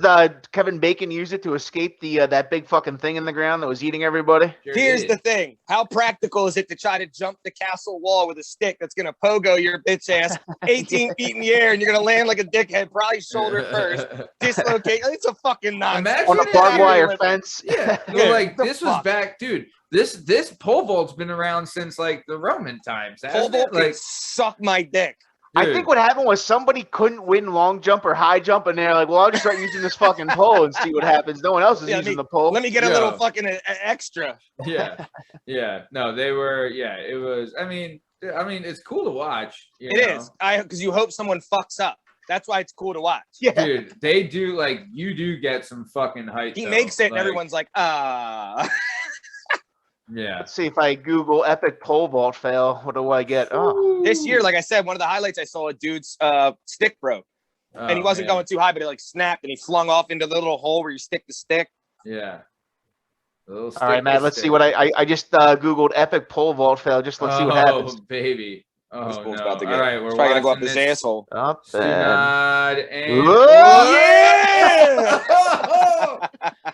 Kevin Bacon used it to escape that big fucking thing in the ground that was eating everybody. Here's the thing: how practical is it to try to jump the castle wall with a stick that's gonna pogo your bitch ass 18 feet in the air, and you're gonna land like a dickhead, probably shoulder first, dislocate? It's a fucking nonsense. On a barbed wire fence. Yeah, well, like this was back, dude. This pole vault's been around since like the Roman times. Pole vault, like, suck my dick. Dude. I think what happened was somebody couldn't win long jump or high jump, and they're like, "Well, I'll just start using this fucking pole and see what happens." No one else is using the pole. Let me get a little fucking extra. Yeah. No, they were. Yeah, it was. I mean, it's cool to watch. It is. Because you hope someone fucks up. That's why it's cool to watch. Yeah, dude, they do. Like, you do get some fucking height. He makes it, and everyone's like, Yeah. Let's see if I Google epic pole vault fail. What do I get? Oh, this year, like I said, one of the highlights I saw, a dude's stick broke, and he wasn't going too high, but it like snapped, and he flung off into the little hole where you stick the stick. Yeah. All right, Matt. Let's see what I just Googled epic pole vault fail. Just let's see what happens. Oh, baby. Oh, this no. about to get. All right, we're probably gonna go up this asshole. Up and yeah!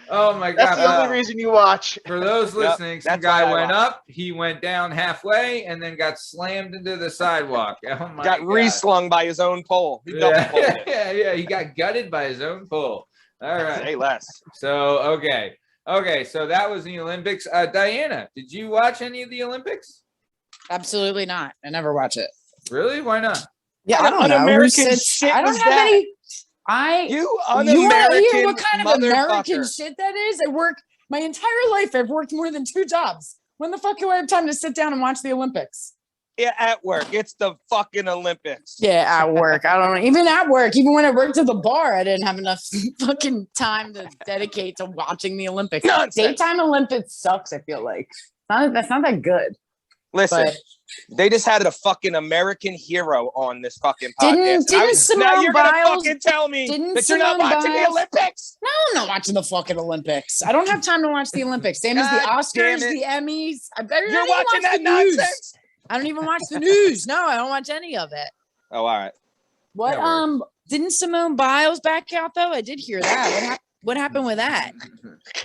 Oh my God! That's the only reason you watch. For those listening, some guy went up, he went down halfway, and then got slammed into the sidewalk. Oh my God! Got reslung by his own pole. He yeah. He got gutted by his own pole. All right. Say less. So okay. So that was the Olympics. Diana, did you watch any of the Olympics? Absolutely not. I never watch it. Really? Why not? Yeah, I don't know. American shit. I don't have that? any. You un-American what kind of American shit that is? I work my entire life. I've worked more than 2 jobs. When the fuck do I have time to sit down and watch the Olympics? Yeah, at work. It's the fucking Olympics. Yeah, at work. I don't know. Even at work, even when I worked at the bar, I didn't have enough fucking time to dedicate to watching the Olympics. Nonsense. Daytime Olympics sucks, I feel like. That's not that good. Listen, they just had a fucking American hero on this fucking podcast. Didn't Simone now you're gonna Biles fucking tell me that you're not watching the Olympics? No, I'm not watching the fucking Olympics. I don't have time to watch the Olympics. Same as the Oscars, the Emmys. You're watching that nonsense. I don't even watch the news. No, I don't watch any of it. Oh, all right. What? Didn't Simone Biles back out though? I did hear that. What happened with that?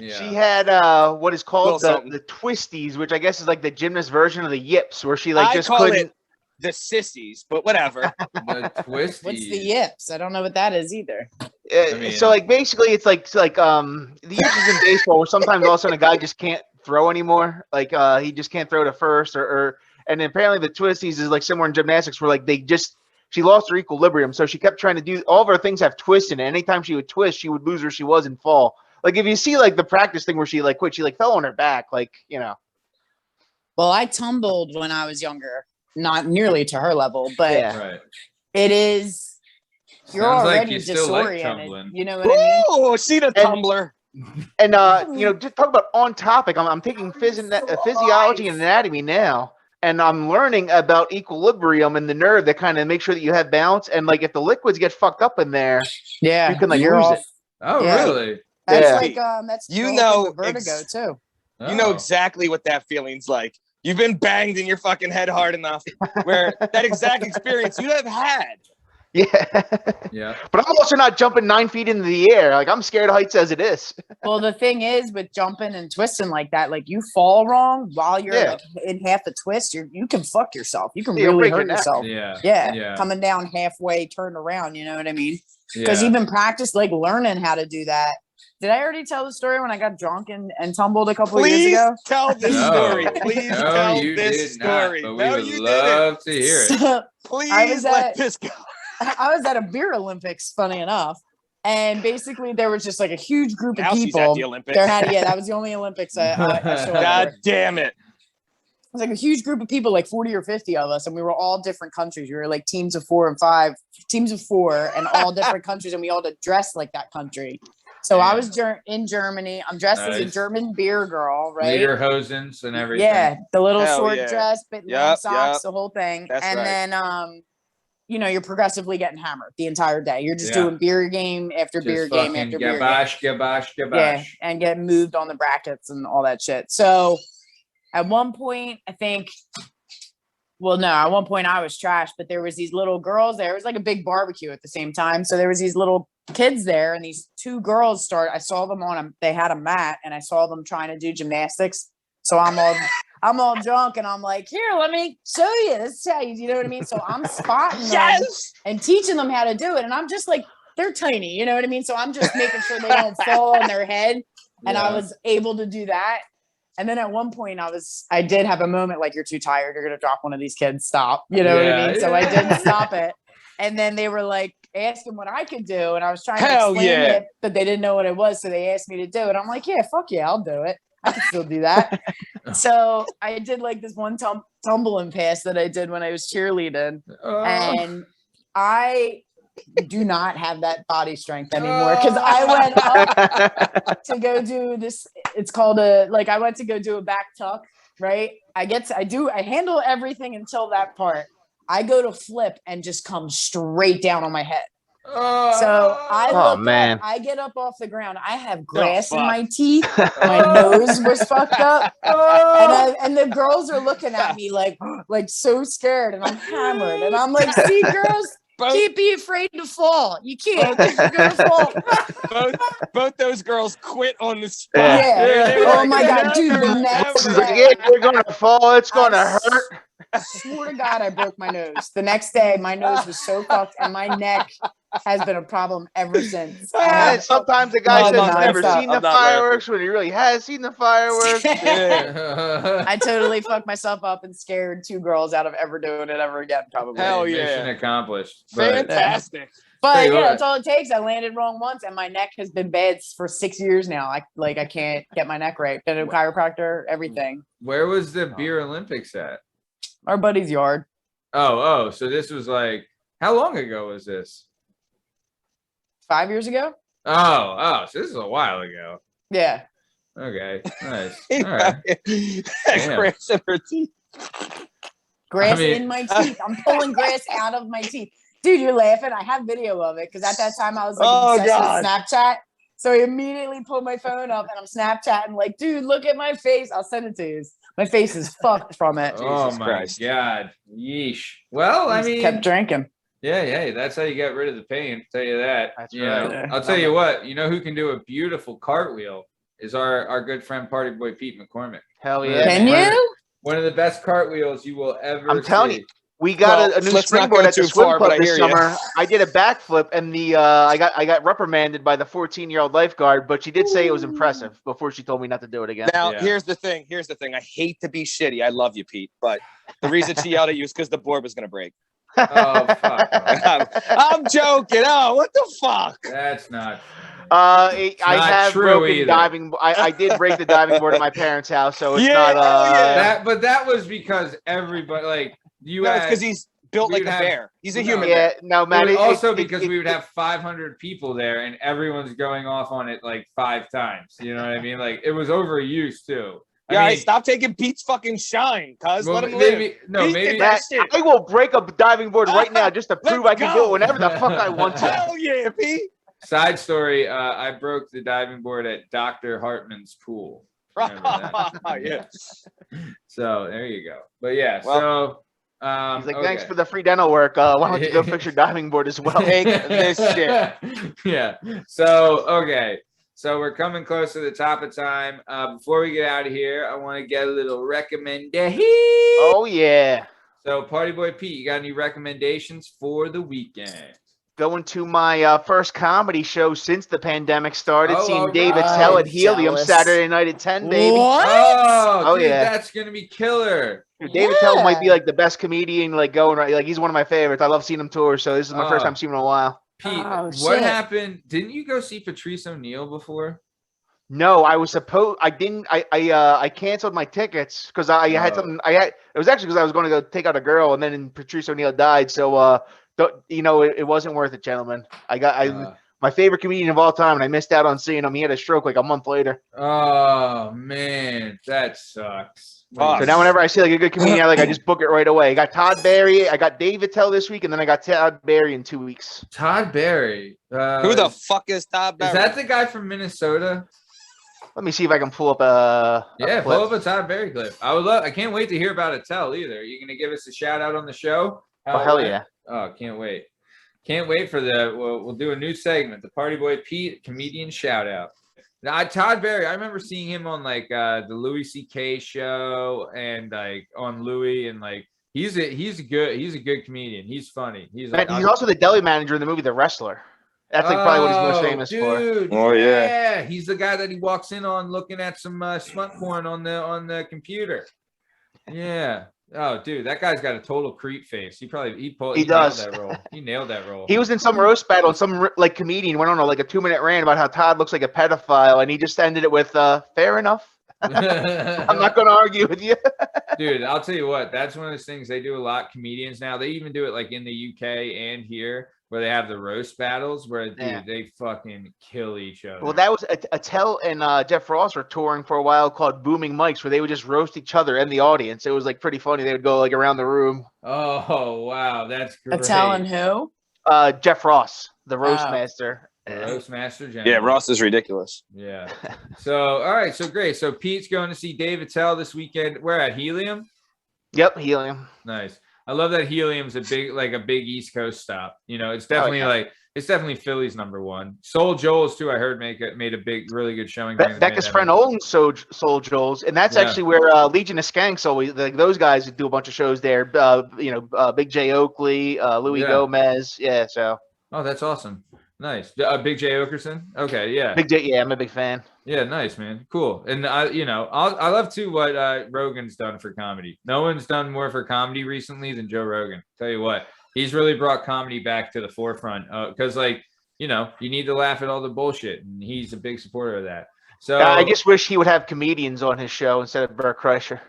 Yeah. She had what is called the twisties, which I guess is like the gymnast version of the yips, where she like just couldn't. The sissies, but whatever. The twisties. What's the yips? I don't know what that is either. So like basically, it's like the yips is in baseball, where sometimes all of a sudden a guy just can't throw anymore. Like he just can't throw to first, or and then apparently the twisties is like somewhere in gymnastics where like she lost her equilibrium, so she kept trying to do all of her things have twisted, and anytime she would twist, she would lose where she was and fall. Like if you see like the practice thing where she like quit, she like fell on her back, like you know. Well, I tumbled when I was younger, not nearly to her level, but it is. You're Sounds already like you still like disoriented. tumbling. You know what I mean? Oh, see the tumbler. And you know, just talk about on topic. I'm taking physiology and anatomy now. And I'm learning about equilibrium and the nerve that kind of makes sure that you have balance. And like if the liquids get fucked up in there, you can like lose it. Oh, really? That's like that's vertigo too. Oh. You know exactly what that feeling's like. You've been banged in your fucking head hard enough where that exact experience you'd have had. Yeah. Yeah. But I'm also not jumping 9 feet into the air. Like, I'm scared of heights as it is. Well, the thing is with jumping and twisting like that, like you fall wrong while you're like in half the twist, you can fuck yourself. You can really hurt yourself. Yeah. Coming down halfway, turn around. You know what I mean? Because even practice, like learning how to do that. Did I already tell the story when I got drunk and tumbled a couple of years ago? Tell this story. Please tell this story. But we would love to hear it. Please let this go. I was at a beer Olympics, funny enough. And basically there was just like a huge group of She's people. at the Olympics. That was the only Olympics I showed up God for. damn it. It was like a huge group of people, like 40 or 50 of us, and we were all different countries. We were like teams of 4 and 5, teams of 4, and all different countries, and we all dressed like that country. So I was in Germany. I'm dressed as a German beer girl, right? Lederhosens and everything. Yeah, the little short dress, but long socks, the whole thing. That's then, you know, you're progressively getting hammered the entire day. You're just doing beer game after beer game after beer game. Gabash. Yeah, and getting moved on the brackets and all that shit. So at one point, I think, at one point I was trash, but there was these little girls there. It was like a big barbecue at the same time. So there was these little kids there, and these 2 girls I saw them they had a mat, and I saw them trying to do gymnastics. So I'm all drunk, and I'm like, here, let me show you. This is how you know what I mean? So I'm spotting them and teaching them how to do it. And I'm just like, they're tiny, you know what I mean? So I'm just making sure they don't fall on their head. And I was able to do that. And then at one point I did have a moment like, you're too tired. You're going to drop one of these kids. Stop. You know what I mean? So I didn't stop it. And then they were like asking what I could do. And I was trying to explain it, but they didn't know what it was. So they asked me to do it. I'm like, yeah, fuck yeah, I'll do it. I can still do that. So I did like this one tumbling pass that I did when I was cheerleading. And I do not have that body strength anymore because I went up to go do this. It's called I went to go do a back tuck, right? I handle everything until that part. I go to flip and just come straight down on my head. So I get up off the ground. I have grass in my teeth. My nose was fucked up. And the girls are looking at me like so scared, and I'm hammered. And I'm like, see, girls, can't be afraid to fall. You can't. You're gonna fall. Both those girls quit on the spot. Yeah. Oh my god, dude. The next day, you're gonna fall. It's gonna hurt. I swear to God, I broke my nose. The next day, my nose was so fucked, and my neck has been a problem ever since. Sometimes the guy says he's never seen the fireworks when he really has seen the fireworks. I totally fucked myself up and scared 2 girls out of ever doing it ever again, probably. Hell yeah. Mission accomplished. Fantastic. But that's all it takes. I landed wrong once, and my neck has been bad for 6 years now. I can't get my neck right. Been a chiropractor, everything. Where was the beer Olympics at? Our buddy's yard. Oh, so this was like, how long ago was this? 5 years ago. Oh, so this is a while ago. Yeah. Okay, nice. All right. Grass in her teeth. Grass in my teeth. I'm pulling grass out of my teeth. Dude, you're laughing. I have video of it because at that time I was like obsessed with Snapchat. So I immediately pulled my phone up and I'm Snapchatting like, dude, look at my face. I'll send it to you. My face is fucked from it. Oh my God. Yeesh. Well, I mean, kept drinking. Yeah. That's how you get rid of the pain. I'll tell you that. That's right. I'll tell you what, you know who can do a beautiful cartwheel is our good friend Party Boy Pete McCormick. Hell yeah. Can you? One of the best cartwheels you will ever I'm telling see. you. We got a new springboard at the swim club this summer. I did a backflip, and I got reprimanded by the 14-year-old lifeguard, but she did say it was impressive before she told me not to do it again. Now, here's the thing. I hate to be shitty. I love you, Pete, but the reason she yelled at you is because the board was going to break. Oh, fuck. I'm joking. Oh, what the fuck? That's not... I have broken diving. I did break the diving board at my parents' house, so it's not. But that was because everybody like you. No, it's because he's built like a bear. He's a human. Yeah, no, Matt. Also because we would have 500 people there, and everyone's going off on it like 5 times. You know what I mean? Like it was overused too. I mean, stop taking Pete's fucking shine, cuz. Let him live. Maybe I will break a diving board right now just to prove I can do it whenever the fuck I want to. Hell yeah, Pete. Side story, I broke the diving board at Dr. Hartman's pool. Yeah. So there you go. But yeah, He's like, thanks for the free dental work. Why don't you go fix your diving board as well? Take this shit. Yeah. So, okay. So we're coming close to the top of time. Before we get out of here, I want to get a little recommendation. Oh, yeah. So, Party Boy Pete, you got any recommendations for the weekend? Going to my first comedy show since the pandemic started. Oh, seeing all David right. Tell at Helium Jealous. Saturday night at 10, baby. What? Oh, dude, yeah. that's going to be killer. Dude, David Tell might be like the best comedian like going right. Like he's one of my favorites. I love seeing him tour. So this is my first time seeing him in a while. Pete, Oh, what shit. happened? Didn't you go see Patrice O'Neal before? No, I was supposed. I didn't. I canceled my tickets because I had something. It was actually because I was going to go take out a girl, and then Patrice O'Neal died. So it wasn't worth it, gentlemen. My favorite comedian of all time, and I missed out on seeing him. He had a stroke like a month later. Oh man, that sucks. Fuck. So now whenever I see like a good comedian, I just book it right away. I got Todd Barry, I got David Tell this week, and then I got Todd Barry in 2 weeks. Todd Barry. Who the fuck is Todd Barry? Is that the guy from Minnesota? Let me see if I can pull up a Yeah, pull up a Todd Barry clip. I can't wait to hear about it. Tell either. Are you gonna give us a shout out on the show? Oh hell yeah! Oh, can't wait. Can't wait for the. We'll do a new segment, the Party Boy Pete comedian shout out. Now, Todd Barry, I remember seeing him on like the Louis C.K. show and like on Louis, and like he's a good comedian. He's funny. He's also the deli manager in the movie The Wrestler. That's like probably what he's most famous for. Oh yeah, he's the guy that he walks in on looking at some smut porn on the computer. Yeah. Oh, dude, that guy's got a total creep face. He does. Nailed that role. He nailed that role. He was in some roast battle, and some like comedian went on like a 2-minute rant about how Todd looks like a pedophile, and he just ended it with fair enough. I'm not going to argue with you. Dude, I'll tell you what, that's one of those things they do a lot, comedians now. They even do it like in the UK and here, where they have the roast battles where they fucking kill each other. Well, that was Attell and Jeff Ross were touring for a while called Booming Mics, where they would just roast each other and the audience. It was like pretty funny. They would go like around the room. Oh wow, that's great. Attell and who? Jeff Ross, the roast master. Roast master general. yeah. Ross is ridiculous. Yeah. So all right, so great. So Pete's going to see David Tell this weekend. We're at Helium. Yep, Helium. Nice. I love that Helium's a big East Coast stop. You know, it's definitely it's definitely Philly's #1. Soul Joel's too. I heard made a really good showing. Becca's friend owns Soul Joel's, and that's actually where Legion of Skanks always those guys do a bunch of shows there. Big J Oakley, Louis Gomez. Yeah, so. Oh, that's awesome. Nice. Big J Okerson. Okay, yeah. Big J, yeah, I'm a big fan. Yeah, nice, man. Cool. And I love too what Rogan's done for comedy. No one's done more for comedy recently than Joe Rogan. Tell you what, he's really brought comedy back to the forefront. Because you need to laugh at all the bullshit, and he's a big supporter of that. So I just wish he would have comedians on his show instead of Bert Kreischer.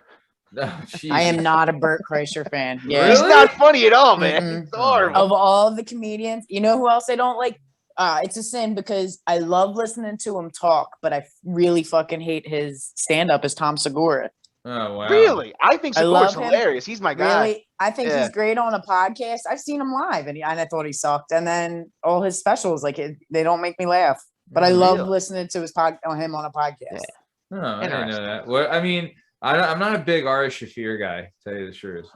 Oh, I am not a Bert Kreischer fan. Yeah, Really? He's not funny at all, man. Mm-mm. It's horrible. Of all the comedians, you know who else I don't like? It's a sin because I love listening to him talk, but I really fucking hate his stand-up is Tom Segura. Oh wow. Really? I think Segura's him. hilarious. He's my guy. Really? I think he's great on a podcast. I've seen him live and I thought he sucked. And then all his specials, they don't make me laugh. But I love listening to him on a podcast. Yeah. Oh, I didn't know that. Well, I mean, I'm not a big Ari Shafir guy, to tell you the truth.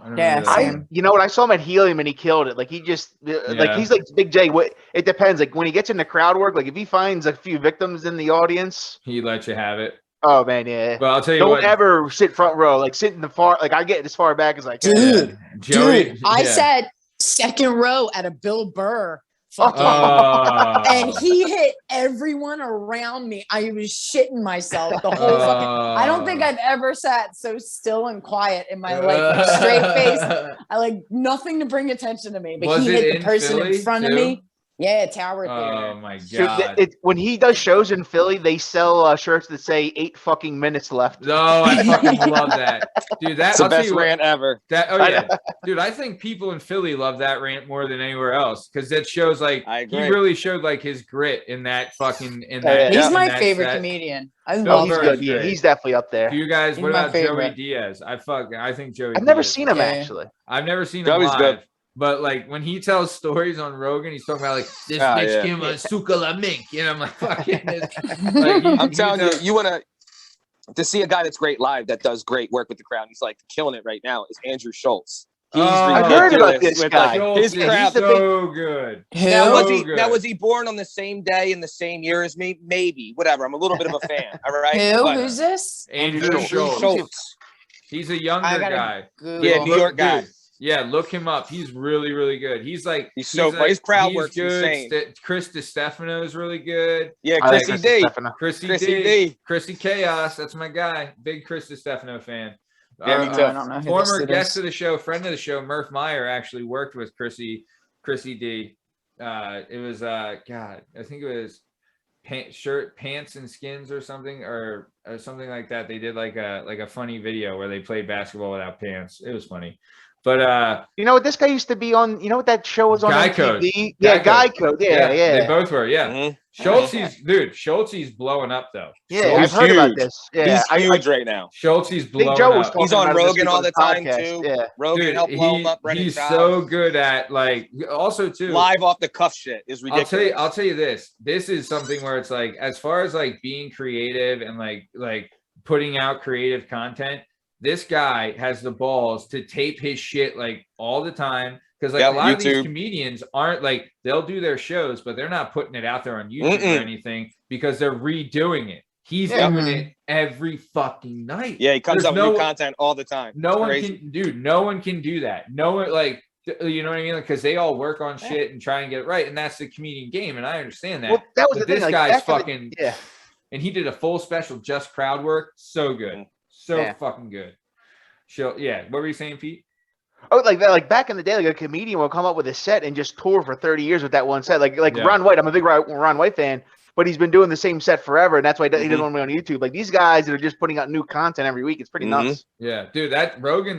You know what? I saw him at Helium and he killed it. Like he just like he's like Big J. It depends. Like when he gets into crowd work, like if he finds a few victims in the audience, he lets you have it. Oh man, yeah. But I'll tell you don't ever sit front row. Like sit in the far. Like I get as far back as I can. Dude, I said second row at a Bill Burr. And he hit everyone around me. I was shitting myself the whole fucking. I don't think I've ever sat so still and quiet in my life, with a straight face. I like nothing to bring attention to me, but he hit the person in front of me. Yeah, Tower Theater. Oh my god! When he does shows in Philly, they sell shirts that say 8 fucking minutes left. No, I fucking love that, dude. That's the best rant ever. Dude. I think people in Philly love that rant more than anywhere else because that shows like he really showed like his grit in that fucking. He's my favorite comedian. I love him. Yeah, he's definitely up there. Do you guys? What about Joey Diaz? I think Joey. I've never seen him actually. I've never seen him live. Good. But like when he tells stories on Rogan, he's talking about like this bitch came on Suka La Mink, and I'm like, fucking. I'm telling you, you want to see a guy that's great live, that does great work with the crowd. He's like killing it right now. Is Andrew Schultz. I've heard about this guy. Schultz His crap. is so good. Now So was he born on the same day in the same year as me? Maybe. Whatever. I'm a little bit of a fan. All right. Who's this? Andrew Schultz. Schultz. He's a younger guy. Google. Yeah, New York guy. Dude, yeah, look him up. He's really, really good. He's his crowd work's good. insane. Chris DiStefano is really good. Yeah, Chrissy D. Chrissy Chrissy D. D. Chrissy Chaos. That's my guy. Big Chris DiStefano fan. Yeah, me too. I don't know who Former this guest is. of the show, friend of the show, Murph Meyer actually worked with Chrissy D. It was God, I think it was pants and skins or something or something like that. They did like a funny video where they played basketball without pants. It was funny. But you know what, this guy used to be on, you know what that show was on Guy MTV? Code. Yeah, Guy Code. Yeah. They both were, yeah. Mhm. Schultze's blowing up though. Yeah, He's I've heard about huge. this. Yeah, He's huge right now. Schultze's Big blowing Joe was up. talking He's on about it this Rogan week all on the the time podcast. too. Yeah. Rogan Dude, helped blow him up. Brennan he's Schaub. so good at also too live off the cuff shit is ridiculous. I'll tell you this. This is something where it's like, as far as like being creative and like putting out creative content, this guy has the balls to tape his shit like all the time. Because like a lot of these comedians aren't like, they'll do their shows, but they're not putting it out there on YouTube or anything because they're redoing it. He's doing it every fucking night. Yeah, he comes up with new content all the time. No one can do that. No one, like, you know what I mean? Because they all work on shit and try and get it right, and that's the comedian game, and I understand that. Well, that was but the this thing. guy's fucking Yeah. and he did a full special, just crowd work. So good, fucking good. What were you saying, Pete? Oh, like that, like back in the day, like a comedian will come up with a set and just tour for 30 years with that one set. Like Ron White, I'm a big Ron White fan, but he's been doing the same set forever, and that's why he doesn't want to be on YouTube. Like these guys that are just putting out new content every week, it's pretty nuts. Yeah, dude, Rogan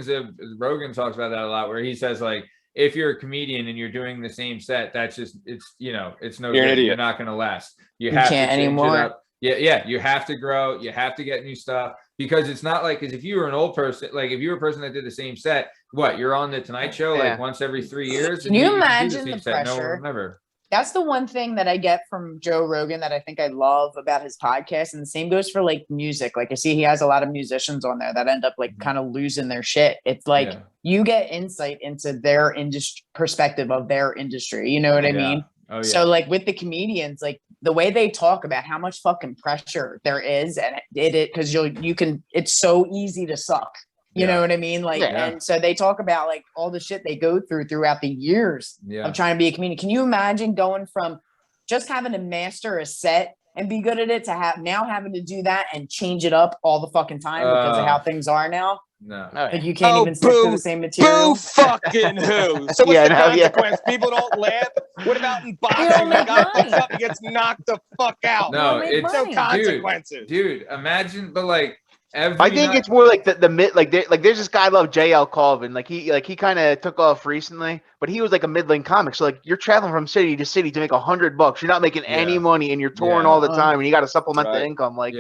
talks about that a lot, where he says like, if you're a comedian and you're doing the same set, that's just it's no you're good. An idiot. You're not going to last. You can't to change anymore. it up. Yeah, you have to grow. You have to get new stuff, because it's not like, because if you were an old person, like if you were a person that did the same set, you're on the Tonight Show like once every 3 years. Can you imagine the pressure? No one pressure? remember. That's the one thing that I get from Joe Rogan that I think I love about his podcast. And the same goes for like music. Like I see he has a lot of musicians on there that end up like kind of losing their shit. It's like you get insight into their industry perspective of their industry. You know what I mean? Oh, yeah. So like with the comedians, like the way they talk about how much fucking pressure there is, and it because it's so easy to suck. You know what I mean? Like, and so they talk about like all the shit they go throughout the years of trying to be a comedian. Can you imagine going from just having to master a set and be good at it to having to do that and change it up all the fucking time because of how things are now? No, like you can't even stick to the same material. Boo fucking who? So what's the consequence? People don't laugh. What about in boxing? The guy picks up and gets knocked the fuck out. No, it's no consequences. Dude, imagine, but like I think it's more like the mid, like there's this guy I love, JL Colvin. Like he kind of took off recently, but he was like a middling comic. So like you're traveling from city to city to make $100. You're not making any money, and you're touring all the time, and you got to supplement the income. Like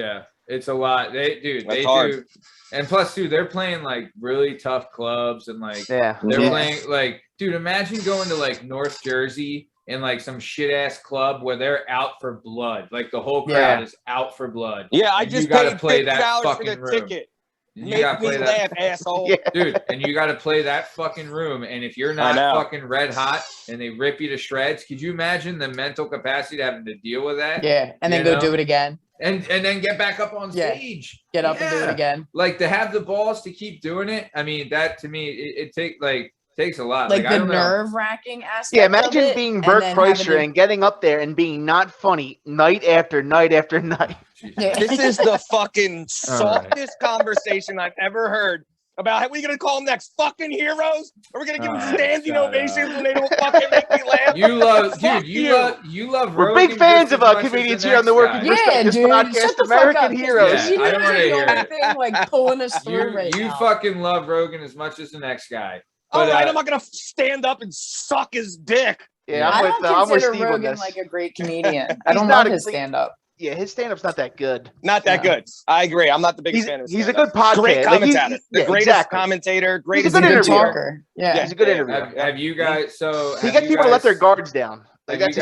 it's a lot. They hard. do. And plus, dude, they're playing like really tough clubs, and like they're playing like, dude, imagine going to like North Jersey in like some shit ass club where they're out for blood. Like the whole crowd is out for blood. Yeah, I just paid $50 for the ticket. You gotta play that, asshole. Dude, and you gotta play that fucking room. And if you're not fucking red hot and they rip you to shreds, could you imagine the mental capacity having to deal with that? Yeah, and then go do it again. And then get back up on stage. Get up and do it again. Like to have the balls to keep doing it. I mean, that to me, it takes a lot. Like the nerve-wracking aspect. Yeah, imagine being Bert Kreischer and getting up there and being not funny night after night after night. This is the fucking softest conversation I've ever heard about. What are you going to call them next? Fucking heroes? Are we going to give them standing ovations when they don't fucking make me laugh? You love We're Rogan big fans of as comedians here on the Working Perspectives podcast. Shut the American Heroes. Yeah, I don't want to hear it. Like pulling us through you fucking love Rogan as much as the next guy. All right, I'm not going to stand up and suck his dick. Yeah, I don't consider Steve Rogan like a great comedian. I don't love his stand-up. Yeah, his stand-up's not that good. Not that good. I agree. I'm not the biggest fan of his He's a good podcast. Great commentator. The greatest commentator. Greatest talker. Yeah. He's a good interviewer. Have you guys he gets people to let their guards down. Like, have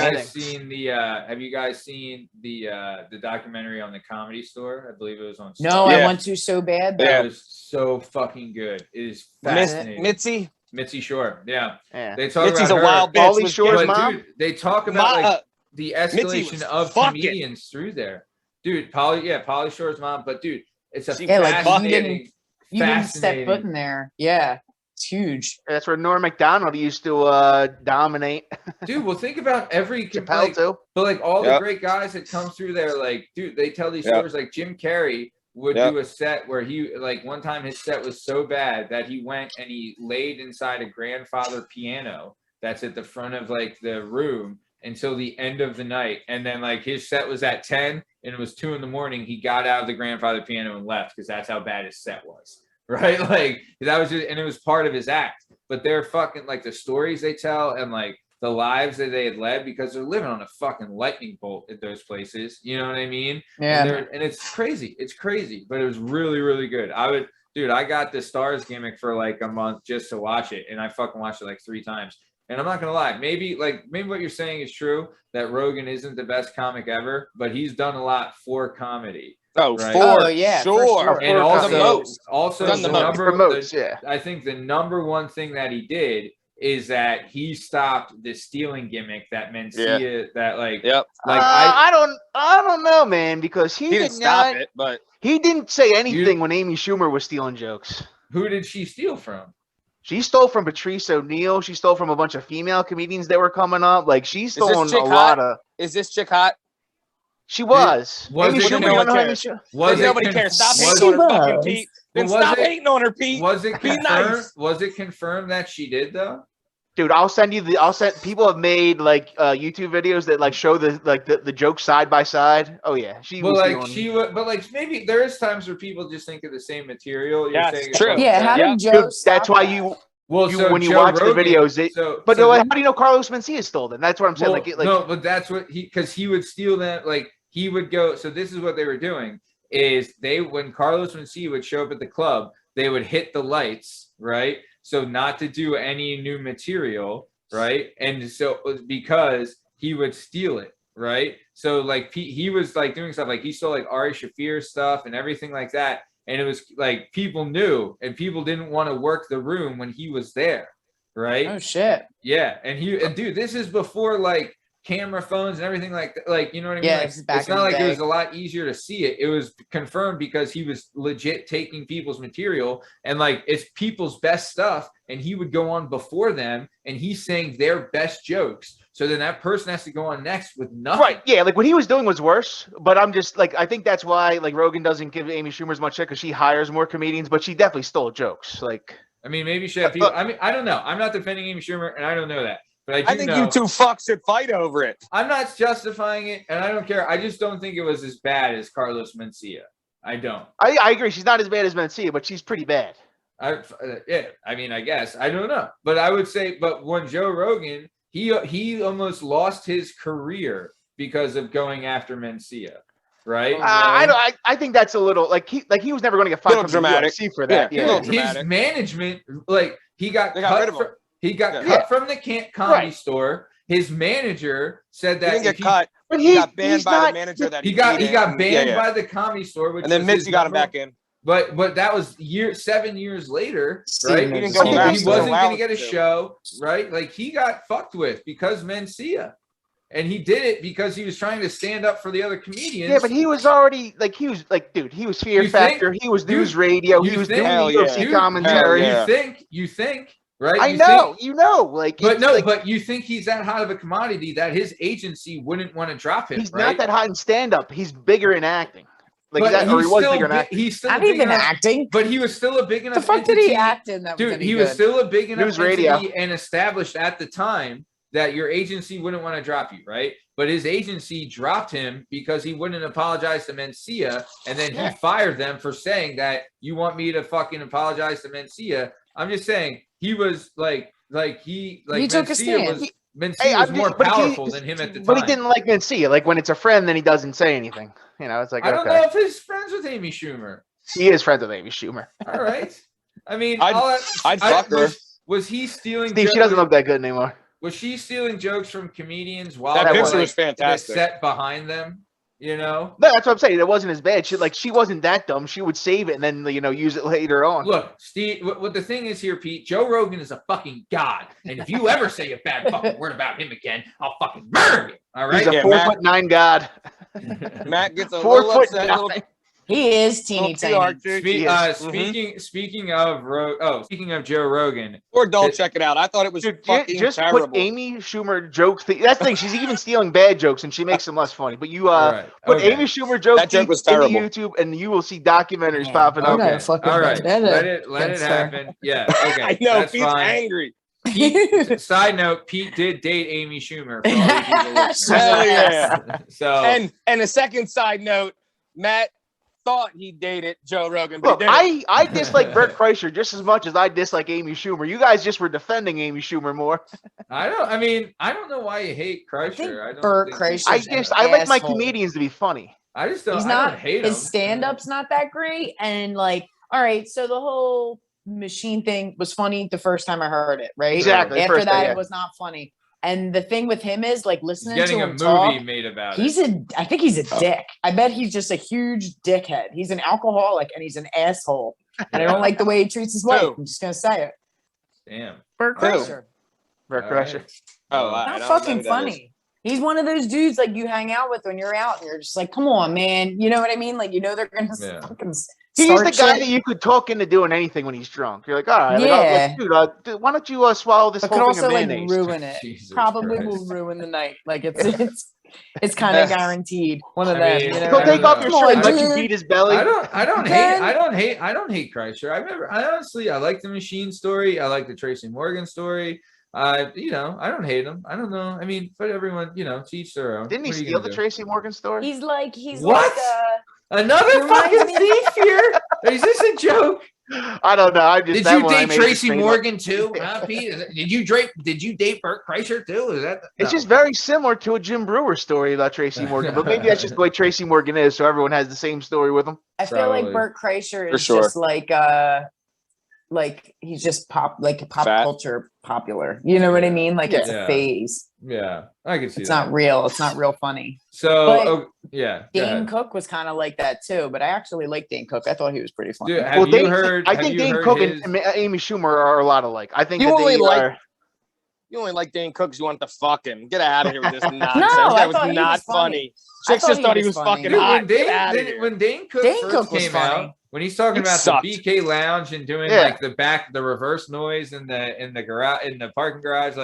you guys seen the documentary on the Comedy Store? I believe it was on No, I want to so bad. That was so fucking good. It is fascinating. Mitzi? Mitzi Shore. Yeah. Yeah. They talk Mitzi's about a her. wild bitch. Pauly with Shore's kids. But, mom? dude, they talk about like the Mitzi escalation was of fucking. comedians through there. Dude, Pauly Shore's mom. But dude, it's a Yeah, like, fascinating, You didn't step foot in there. Yeah, it's huge. That's where Norm Macdonald used to dominate. Dude, well, think about every Chappelle too. but like all the Yep. great guys that come through there, like, dude, they tell these Yep. stories. Like Jim Carrey would Yep. do a set where he, like, one time his set was so bad that he went and he laid inside a grandfather piano that's at the front of like the room until the end of the night. And then like his set was at 10 and it was 2 a.m. He got out of the grandfather piano and left because that's how bad his set was. Right? Like that was just, and it was part of his act. But they're fucking like the stories they tell and like the lives that they had led because they're living on a fucking lightning bolt at those places. You know what I mean? Yeah. And it's crazy. It's crazy, but it was really, really good. I got the Stars gimmick for like a month just to watch it. And I fucking watched it like 3 times. And I'm not going to lie. Maybe what you're saying is true that Rogan isn't the best comic ever, but he's done a lot for comedy. Oh, Right. for yeah, for sure. sure. And The most. Yeah. I think the number one thing that he did is that he stopped the stealing gimmick that Mencia that like Yep. like I don't know, man, because He didn't stop it, but He didn't say anything when Amy Schumer was stealing jokes. who did she steal from? She stole from Patrice O'Neal. She stole from a bunch of female comedians that were coming up. Like she's stolen a lot of. Is this chick hot? She was. Was Amy it- Schumer, no one you know how cares. Amy Schumer- Was Nobody it cares. Stop was hating on her, it- fucking Pete. Then But was stop it- hating on her, Pete. Was it Be confirmed? nice. Was it confirmed that she did though? Dude, I'll send people have made like YouTube videos that like show the jokes side by side. Oh yeah, she But was like stealing. she would, but like maybe there is times where people just think of the same material. You're Yeah, saying it's true. about Yeah, that. how Yeah. did Joe Dude, stop that's why that? you Well, so when you Joe watch Rogan, the videos, but so how do you know Carlos Mencia stole them? That's what I'm saying. well, like no, but that's what because he would steal them. Like he would go. So this is what they were doing: is when Carlos Mencia would show up at the club, they would hit the lights, right? So not to do any new material, right? And so because he would steal it, right? So like he was like doing stuff like he stole like Ari Shaffir stuff and everything like that. And it was like people knew and people didn't want to work the room when he was there, right? Oh shit. Yeah, and dude, this is before like camera phones and everything like that. Like, you know what I mean? Yeah, Like, this is back it's in not the like day. it was a lot easier to see it. It was confirmed because he was legit taking people's material and like it's people's best stuff, and he would go on before them and he's saying their best jokes. So then that person has to go on next with nothing. right, yeah, like what he was doing was worse. But I'm just like I think that's why like Rogan doesn't give Amy Schumer as much shit because she hires more comedians, but she definitely stole jokes. Like I mean, maybe she had people. I mean, I don't know. I'm not defending Amy Schumer, and I don't know that. But I do I think know, you two fucks should fight over it. I'm not justifying it, and I don't care. I just don't think it was as bad as Carlos Mencia. I don't. I agree, she's not as bad as Mencia, but she's pretty bad. Yeah, I mean, I guess I don't know, but I would say, but when Joe Rogan, he almost lost his career because of going after Mencia, right? I think that's a little like he was never going to get fired Little from dramatic. the UFC for that. Yeah, Yeah, little His dramatic. management, like he got They got cut rid of him. he got Yeah. cut from the comedy Right. store. His manager said He that didn't if get cut. but He got he's banned by not, the manager that he got beat banned and- yeah. by the comedy store, which And then was Mitzi his got him number- back in. But that was 7 years later, Still right? He didn't He go back he to wasn't allow going to it get a to. show, right? Like he got fucked with because Mencia, and he did it because he was trying to stand up for the other comedians. Yeah, but he was already like he was like dude, he was Fear You think? Factor, he was Dude, News Radio, you he was think? doing Hell the yeah. UFC Dude, commentary. hell yeah. You think, right? I You know, think- like but it's no, like, but you think he's that hot of a commodity that his agency wouldn't want to drop him, he's right? not that hot in stand up. He's bigger in acting. Like But that, or he he's was still bigger in big- acting. He's still Not big even enough, acting. but he was still a big enough. The fuck did he entity- act in that was Dude, any he good? was still a big enough News Radio. entity and established at the time that your agency wouldn't want to drop you, right? But his agency dropped him because he wouldn't apologize to Mencia, and then he fired them for saying that you want me to fucking apologize to Mencia. I'm just saying he was like He took a Mencia stand. was Mencia Hey, was I'm more just- but he- powerful than him at the time. But he didn't like Mencia. Like when it's a friend, then he doesn't say anything. You know, it's like I don't okay, know if he's friends with Amy Schumer. he is friends with Amy Schumer. All right. I mean, I'd fuck her. Was he stealing? Steve, she jokes- doesn't look that good anymore. Was she stealing jokes from comedians while That they were, picture was like, fantastic. set behind them? You know? No, that's what I'm saying. It wasn't as bad. She wasn't that dumb. She would save it and then use it later on. Look, Steve, what the thing is here, Pete, Joe Rogan is a fucking god. And if you ever say a bad fucking word about him again, I'll fucking murder you. All right? He's a 4'9" god. Matt gets a 4'9". He is teeny tiny. Speaking of Joe Rogan, or don't check it out. I thought it was fucking just terrible. Put Amy Schumer jokes. That's the thing. She's even stealing bad jokes, and she makes them less funny. But you put Amy Schumer jokes that joke was into terrible. YouTube, and you will see documentaries popping up. Okay. All right, let it happen. Yeah, okay. I know that's Pete's fine. angry. Pete, side note: Pete did date Amy Schumer. For all you people listening. Hell yeah! So and a second side note: Matt thought he dated Joe Rogan, but Look, he didn't. I dislike Bert Kreischer just as much as I dislike Amy Schumer. You guys just were defending Amy Schumer more. I don't know why you hate Kreischer. Bert Kreischer. I like my comedians to be funny. I just don't. He's I not. don't hate him. His stand-up's not that great, and all right. So the whole machine thing was funny the first time I heard it, right? Exactly. After that, it was not funny. And the thing with him is listening to him getting a talk, movie made about it. I think he's a dick. I bet he's just a huge dickhead. He's an alcoholic and he's an asshole. And I don't like the way he treats his wife. I'm just gonna say it. Damn. Bert Kreischer. Bert Kreischer. Oh, not fucking funny. He's one of those dudes you hang out with when you're out and you're just like, come on, man. You know what I mean? They're gonna fucking. He's the guy that you could talk into doing anything when he's drunk. You're like, all right, dude, why don't you swallow this whole thing of mayonnaise? Ruin it. Jesus Probably Christ. will ruin the night. It's kind of guaranteed. One of them. He'll take off your shirt and let you beat his belly. I don't hate Kreischer. I like the Machine story. I like the Tracy Morgan story. I don't hate him. I don't know. I mean, but everyone, to each their own. Didn't he steal the Tracy Morgan story? He's what? Another fucking thief here? Is this a joke? I don't know. Did you date Tracy Morgan too? Huh, Pete? Did you date Bert Kreischer too? Is that? It's just very similar to a Jim Brewer story about Tracy Morgan, but maybe that's just the way Tracy Morgan is, so everyone has the same story with him. I feel like Bert Kreischer is just he's just pop culture popular. You know what I mean? It's a phase. Yeah, I can see it's that. Not real. It's not real funny. So Dane Cook was kind of like that too, but I actually like Dane Cook. I thought he was pretty funny. Dude, I think Dane Cook and Amy Schumer are a lot alike. I think you only like Dane Cook because you want to fuck him. Get out of here with this nonsense. No, that was not funny. Chicks just thought he was fucking hot. When Dane Cook came out, when he's talking about the BK Lounge and doing the reverse noise in the garage, in the parking garage,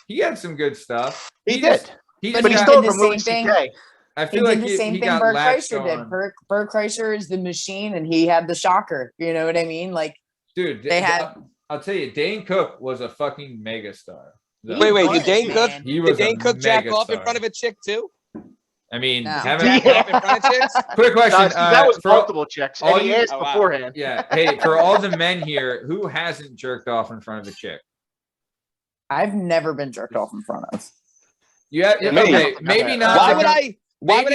he had some good stuff. He did. But he stole from Louis C.K. I feel like the same thing Bert Kreischer did. Bert Kreischer is the machine, and he had the shocker. You know what I mean? Dude, I'll tell you, Dane Cook was a fucking megastar. Wait, did Dane Cook jack off in front of a chick too? I mean, quick question. That was multiple chicks. And he asked beforehand. Yeah. Hey, for all the men here, who hasn't jerked off in front of a chick? I've never been jerked off in front of. Maybe not. Why would I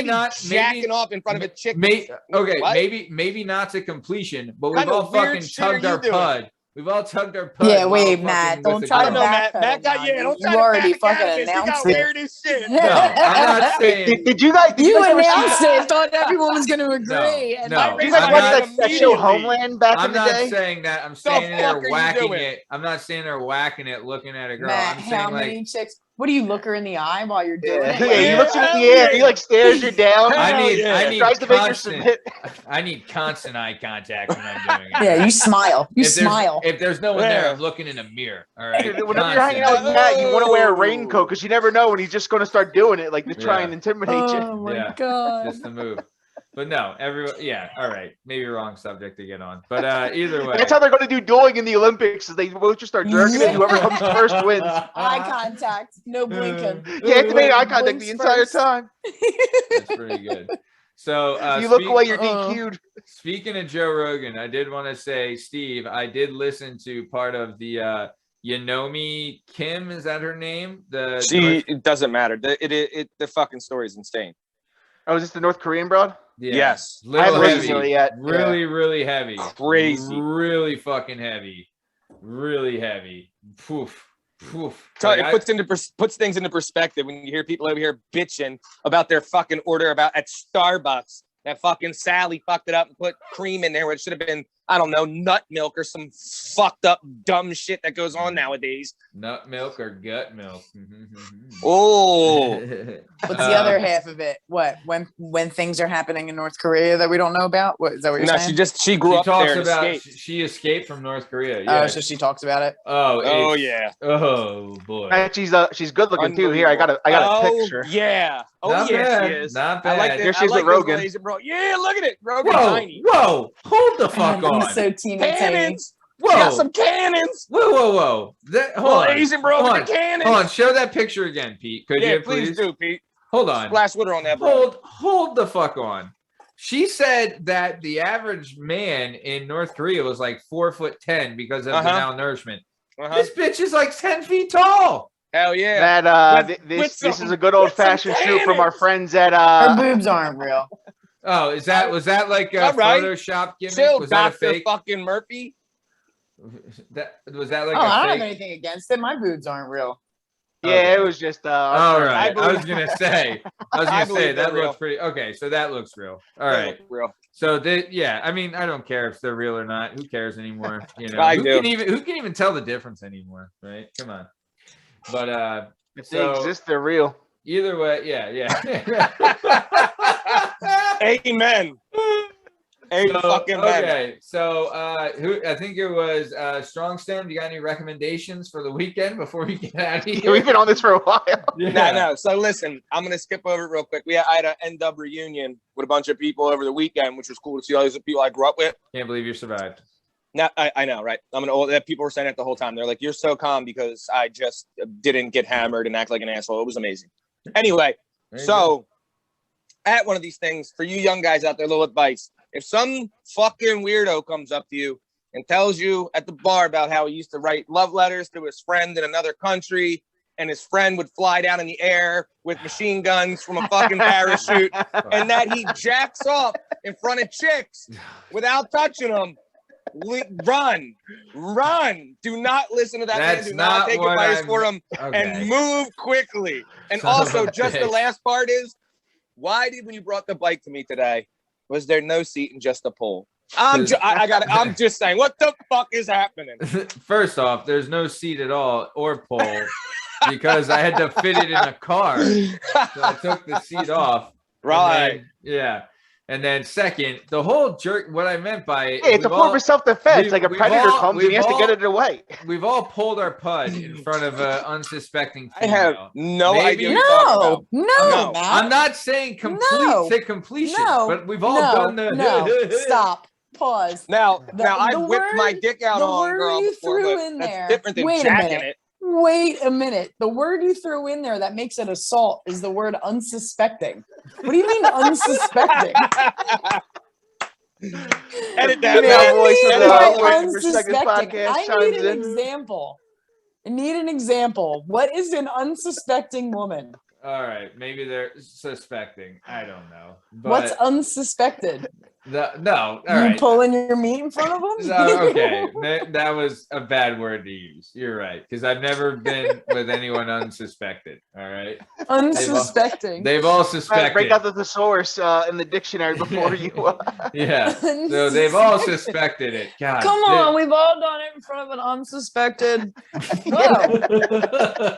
be jacking off in front of a chick? Maybe not to completion, but we've all fucking tugged our pud. We've all tugged our pud. Yeah, wait, Matt. Don't try to back. Matt got don't try to already fucking announced it. Weird as shit. No, I'm not saying. Did you guys? You announced it. Thought everyone was going to agree. No. You guys watched that show Homeland back in the day? I'm not saying that. I'm standing there whacking it. I'm not standing there whacking it, looking at a girl. Matt, I'm saying how many chicks? What do you look her in the eye while you're doing it? Yeah, he looks in the air. He stares you down. I need tries to make her submit. I need constant eye contact when I'm doing it. Yeah, you smile. Smile. If there's no one there, I'm looking in a mirror. All right. Whenever you're hanging out with Matt, you want to wear a raincoat because you never know when he's just going to start doing it, to try and intimidate you. Oh my god, just the move. But no, everyone. Yeah, all right. Maybe wrong subject to get on, but either way, that's how they're going to do dueling in the Olympics. Is they both just start jerking it. Whoever comes first wins. Eye contact, no blinking. You have to make eye contact the entire time. That's pretty good. So you look away, you're DQ'd. Speaking of Joe Rogan, I did want to say, Steve, I did listen to part of the Yonomi Kim. Is that her name? It doesn't matter. The fucking story is insane. Oh, is this the North Korean broad? Yeah. Yes. I haven't listened to it yet. Really heavy. Crazy. Really fucking heavy. Really heavy. Poof. It puts things into perspective when you hear people over here bitching about their fucking order at Starbucks. That fucking Sally fucked it up and put cream in there where it should have been, I don't know, nut milk or some fucked up dumb shit that goes on nowadays. Nut milk or gut milk. Oh. What's the other half of it? What? When things are happening in North Korea that we don't know about? What is that what you're saying? She grew up there and escaped. She escaped from North Korea. Yeah. Oh, so she talks about it. Oh yeah. Oh boy. And she's good looking too. Here, I got a picture. Yeah. Oh Not yeah, bad. she is. Not bad. I like Here she's with Rogan. Yeah, look at it. Rogan tiny. Whoa! Hold the fuck on. So teeny tiny. Cannons. Whoa! Got some cannons. Whoa! Hold on. Asian bro with the cannons. Hold on. Show that picture again, Pete. Could you please do, Pete. Hold on. Splash water on that, bro. Hold the fuck on. She said that the average man in North Korea was like 4'10" because of the malnourishment. This bitch is like 10 feet tall. Hell yeah. That this is a good old fashioned shoot from our friends at Her boobs aren't real. Oh, was that like a Photoshop gimmick? Chill, was that Dr. a fake? fucking Murphy? Was that like a I don't fake? have anything against it. My boobs aren't real. Yeah, Okay. it was just all right. I I was gonna say that real. looks pretty. Okay, so that looks real. All right. Real. So I mean, I don't care if they're real or not. Who cares anymore? You know, I who do. can even tell the difference anymore, right? Come on. But if they exist, they're real. Either way, yeah. Amen. Okay, so who I think it was Strong Stem. Do you got any recommendations for the weekend before we get out of here? We've been on this for a while. Yeah. No. So listen, I'm gonna skip over it real quick. I had an NW reunion with a bunch of people over the weekend, which was cool to see all these people I grew up with. Can't believe you survived. Now I know, right? People were saying it the whole time. They're like, "You're so calm because I just didn't get hammered and act like an asshole." It was amazing. Anyway, so at one of these things, for you young guys out there, little advice: if some fucking weirdo comes up to you and tells you at the bar about how he used to write love letters to his friend in another country, and his friend would fly down in the air with machine guns from a fucking parachute, and that he jacks off in front of chicks without touching them. Run. Do not listen to that man. Do not take advice for him, and move quickly. And also, just the last part is, when you brought the bike to me today, was there no seat and just a pole? I'm just saying, what the fuck is happening? First off, there's no seat at all or pole because I had to fit it in a car, so I took the seat off. Right. And then second, the whole jerk, what I meant by it. It's a form of self-defense. Like a predator comes and he has to get it away. We've all pulled our pud in front of an unsuspecting female. I have no idea. No. I'm not saying to completion, but we've all done the... No, stop. Pause. Now I whipped my dick out on girl before, but that's different than jacking it. Wait a minute. The word you threw in there that makes it assault is the word unsuspecting. What do you mean unsuspecting? Edit that unsuspecting. I need an example. What is an unsuspecting woman? All right, maybe they're suspecting. I don't know. But what's unsuspected? All you right. pulling your meat in front of them? Okay, that was a bad word to use. You're right, because I've never been with anyone unsuspected. All right, unsuspecting. They've all suspected. Break out the thesaurus in the dictionary before you. Yeah, so they've all suspected it. God, come on, we've all done it in front of an unsuspected.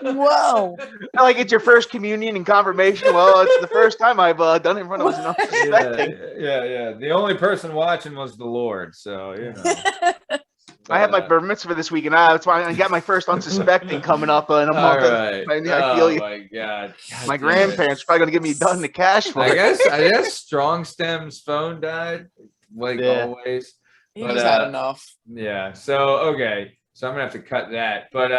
Whoa. Like it's your first communion and confirmation. Well, it's the first time I've done it in front of an unsuspecting. Yeah. The only person watching was the Lord, so you know. I have my bar mitzvah this week, and that's why I got my first unsuspecting coming up in a month. Right. I feel you. My God. My grandparents are probably gonna give me a ton of cash for it. I guess Strong Stem's phone died, always. He's had enough. Yeah. So okay. So I'm gonna have to cut that. But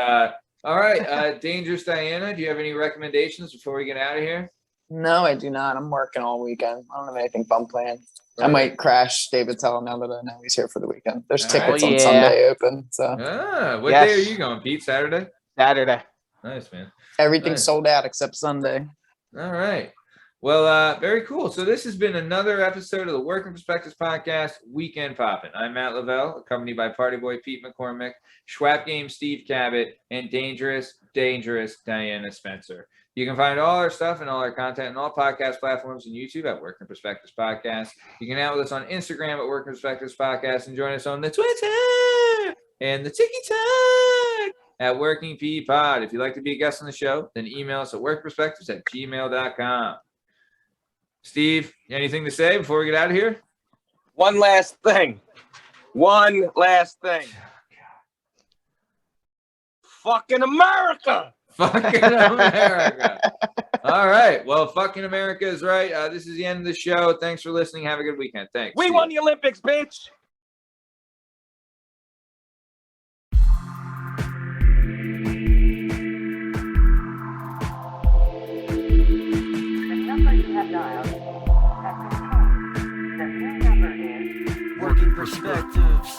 all right. Dangerous Diana, do you have any recommendations before we get out of here? No, I do not. I'm working all weekend. I don't have anything fun planned. Right. I might crash David's Hell now that I know he's here for the weekend. There's tickets on Sunday open. So what day are you going, Pete? Saturday? Saturday. Nice, man. Everything's sold out except Sunday. All right. Well, very cool. So this has been another episode of the Working Perspectives Podcast, Weekend Poppin'. I'm Matt Lavelle, accompanied by Party Boy Pete McCormick, Schwapgame Steve Cabot, and Dangerous Diana Spencer. You can find all our stuff and all our content on all podcast platforms and YouTube at Working Perspectives Podcast. You can hang out with us on Instagram at Working Perspectives Podcast and join us on the Twitter and the TikTok at Working P Pod. If you'd like to be a guest on the show, then email us at workperspectives@gmail.com. Steve, anything to say before we get out of here? One last thing. Fucking America. Fucking America. All right. Well, fucking America is right. This is the end of the show. Thanks for listening. Have a good weekend. Thanks. We won the Olympics, bitch. Working Perspectives.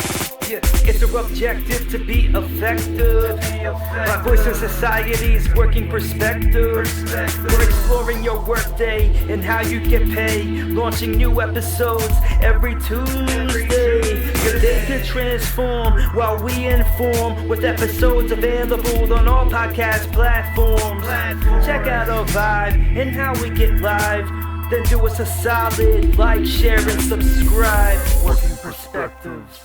Yeah, it's our objective to be effective. My voice in society's working perspectives. We're exploring your workday and how you get paid. Launching new episodes every Tuesday. Your day can transform while we inform, with episodes available on all podcast platforms. Check out our vibe and how we get live. Then do us a solid, like, share, and subscribe. Working Perspectives.